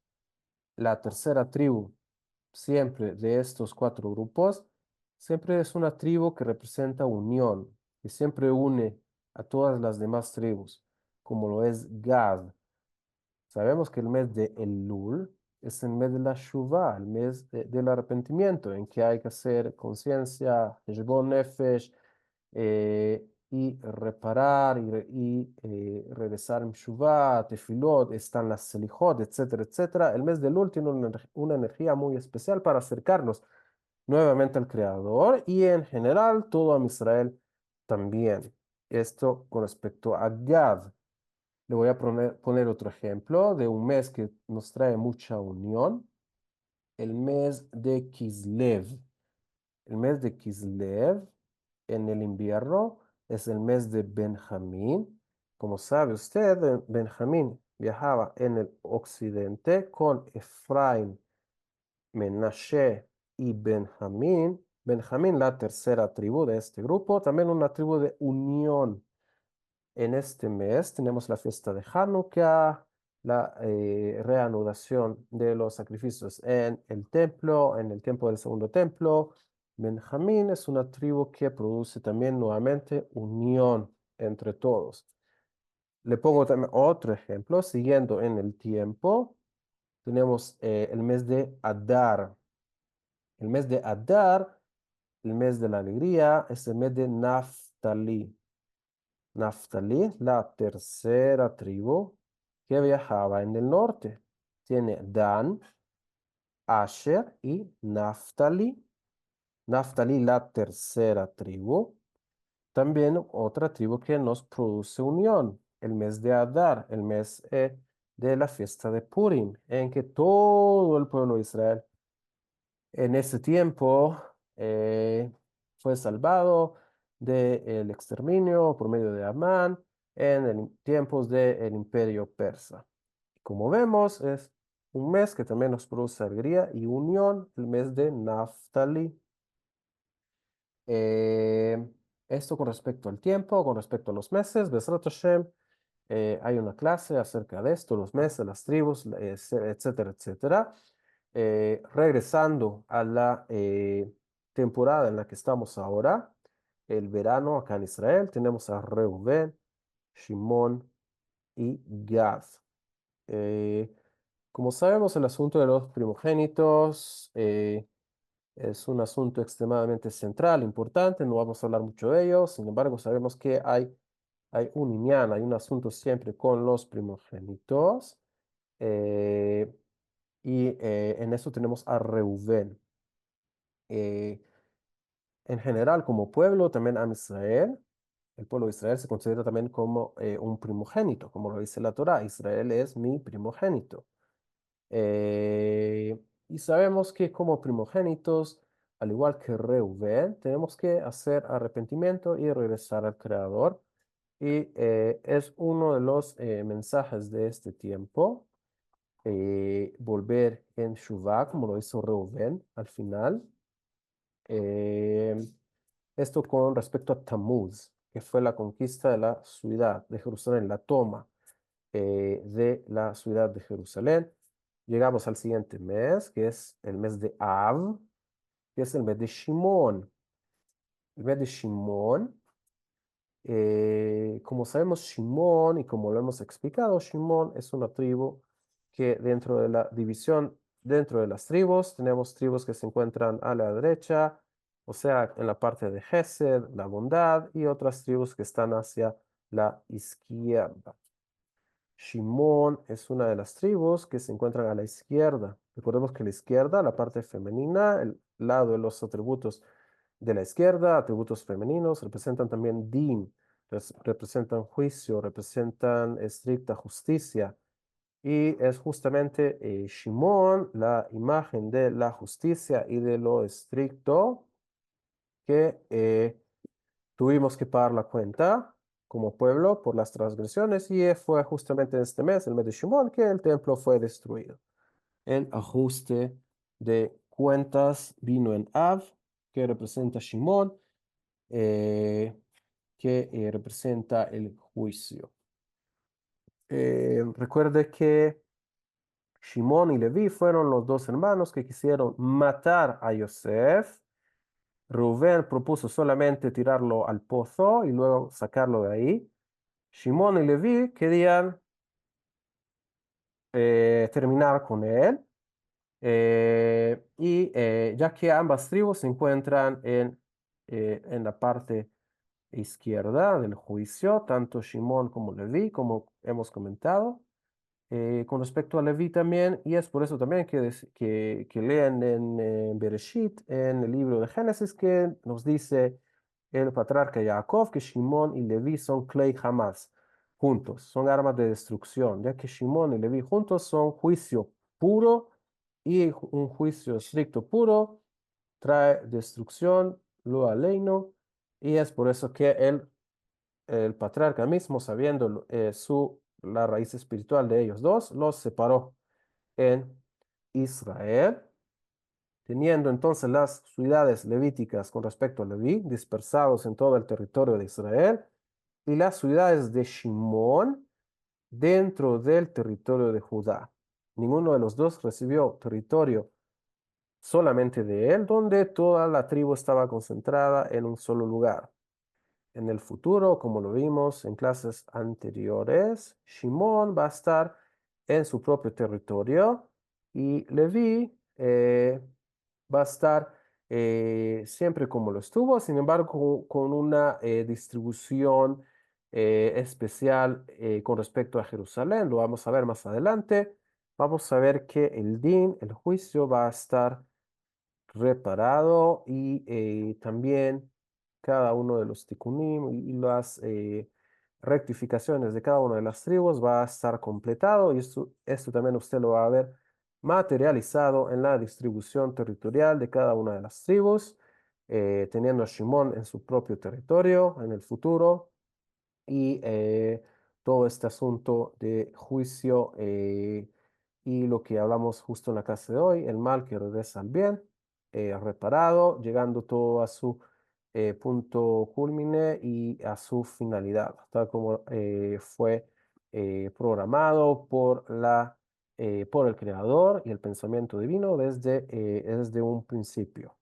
la tercera tribu, siempre de estos 4 grupos, siempre es una tribu que representa unión, que siempre une a todas las demás tribus, como lo es Gad. Sabemos que el mes de Elul es el mes de la Shuvah, el mes del arrepentimiento, en que hay que hacer conciencia, Heshbon Nefesh, y reparar regresar en Shuvah, Tefilot, están las Selijot, etcétera, etcétera. El mes de Elul tiene una energía muy especial para acercarnos nuevamente al Creador y en general todo a Israel también. Esto con respecto a Gad. Le voy a poner otro ejemplo de un mes que nos trae mucha unión, el mes de Kislev. El mes de Kislev en el invierno es el mes de Benjamín. Como sabe usted, Benjamín viajaba en el occidente con Efraín, Menashe y Benjamín. Benjamín, la tercera tribu de este grupo, también una tribu de unión. En este mes tenemos la fiesta de Hanukkah, la reanudación de los sacrificios en el tiempo del segundo templo. Benjamín es una tribu que produce también nuevamente unión entre todos. Le pongo también otro ejemplo, siguiendo en el tiempo, tenemos el mes de Adar. El mes de Adar, el mes de la alegría, es el mes de Naftali. Naftali, la tercera tribu que viajaba en el norte. Tiene Dan, Asher y Naftali. Naftali, la tercera tribu. También otra tribu que nos produce unión, el mes de Adar, el mes de la fiesta de Purim, en que todo el pueblo de Israel en ese tiempo fue salvado del exterminio por medio de Amán en tiempos del imperio persa. Como vemos, es un mes que también nos produce alegría y unión, el mes de Naftali. Eh, Esto con respecto al tiempo, con respecto a los meses, Besrat Hashem, hay una clase acerca de esto, los meses, las tribus, etcétera, etcétera. Regresando a la temporada en la que estamos ahora, el verano acá en Israel, tenemos a Reuben, Shimón y Gad. Eh, Como sabemos, el asunto de los primogénitos es un asunto extremadamente central, importante, no vamos a hablar mucho de ello, sin embargo, sabemos que hay un inyan, hay un asunto siempre con los primogénitos, eh, y en eso tenemos a Reubén. Eh, en general, como pueblo, también a Israel, el pueblo de Israel se considera también como un primogénito, como lo dice la Torá, Israel es mi primogénito. Eh, y sabemos que como primogénitos, al igual que Reuben, tenemos que hacer arrepentimiento y regresar al Creador. Y es uno de los mensajes de este tiempo, volver en Shuvah, como lo hizo Reuben al final. Eh, Esto con respecto a Tammuz, que fue la conquista de la ciudad de Jerusalén, la toma de la ciudad de Jerusalén. Llegamos al siguiente mes, que es el mes de Av, que es el mes de Shimón. El mes de Shimón, como sabemos, Shimón, y como lo hemos explicado, Shimón es una tribu que dentro de la división, dentro de las tribus, tenemos tribus que se encuentran a la derecha, o sea, en la parte de Gesed, la bondad, y otras tribus que están hacia la izquierda. Shimón es una de las tribus que se encuentran a la izquierda. Recordemos que la izquierda, la parte femenina, el lado de los atributos de la izquierda, atributos femeninos, representan también din, representan juicio, representan estricta justicia. Y es justamente Shimón, la imagen de la justicia y de lo estricto que tuvimos que pagar la cuenta como pueblo por las transgresiones y fue justamente en este mes, el mes de Shimón, que el templo fue destruido. El ajuste de cuentas vino en Av, que representa Shimón, que representa el juicio. Recuerde que Shimón y Leví fueron los dos hermanos que quisieron matar a Yosef. Rubén propuso solamente tirarlo al pozo y luego sacarlo de ahí. Shimón y Leví querían terminar con él, ya que ambas tribus se encuentran en la parte izquierda del juicio, tanto Shimón como Leví, como hemos comentado. Con respecto a Leví también, y es por eso también que lean en Bereshit, en el libro de Génesis, que nos dice el patriarca Jacob, que Shimón y Leví son Klei Hamas, juntos, son armas de destrucción, ya que Shimón y Leví juntos son juicio puro y un juicio estricto puro trae destrucción, lo aleino, y es por eso que el patriarca mismo, sabiendo la raíz espiritual de ellos dos, los separó en Israel, teniendo entonces las ciudades levíticas con respecto a Leví dispersados en todo el territorio de Israel y las ciudades de Shimón dentro del territorio de Judá. Ninguno de los dos recibió territorio solamente de él, donde toda la tribu estaba concentrada en un solo lugar. En el futuro, como lo vimos en clases anteriores, Shimón va a estar en su propio territorio y Leví va a estar siempre como lo estuvo, sin embargo, con una distribución especial con respecto a Jerusalén. Lo vamos a ver más adelante. Vamos a ver que el din, el juicio, va a estar reparado y también cada uno de los tikkunim y las rectificaciones de cada una de las tribus va a estar completado y esto también usted lo va a ver materializado en la distribución territorial de cada una de las tribus, teniendo a Shimón en su propio territorio en el futuro y todo este asunto de juicio y lo que hablamos justo en la clase de hoy, el mal que regresa al bien, reparado, llegando todo a su punto culmine y a su finalidad, tal como fue programado por el Creador y el pensamiento divino desde un principio.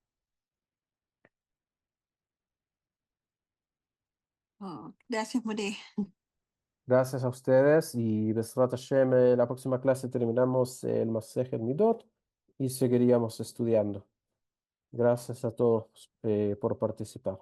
Oh, gracias, More. Gracias a ustedes y Besrat Hashem, la próxima clase terminamos el Masejet Midot y seguiríamos estudiando. Gracias a todos por participar.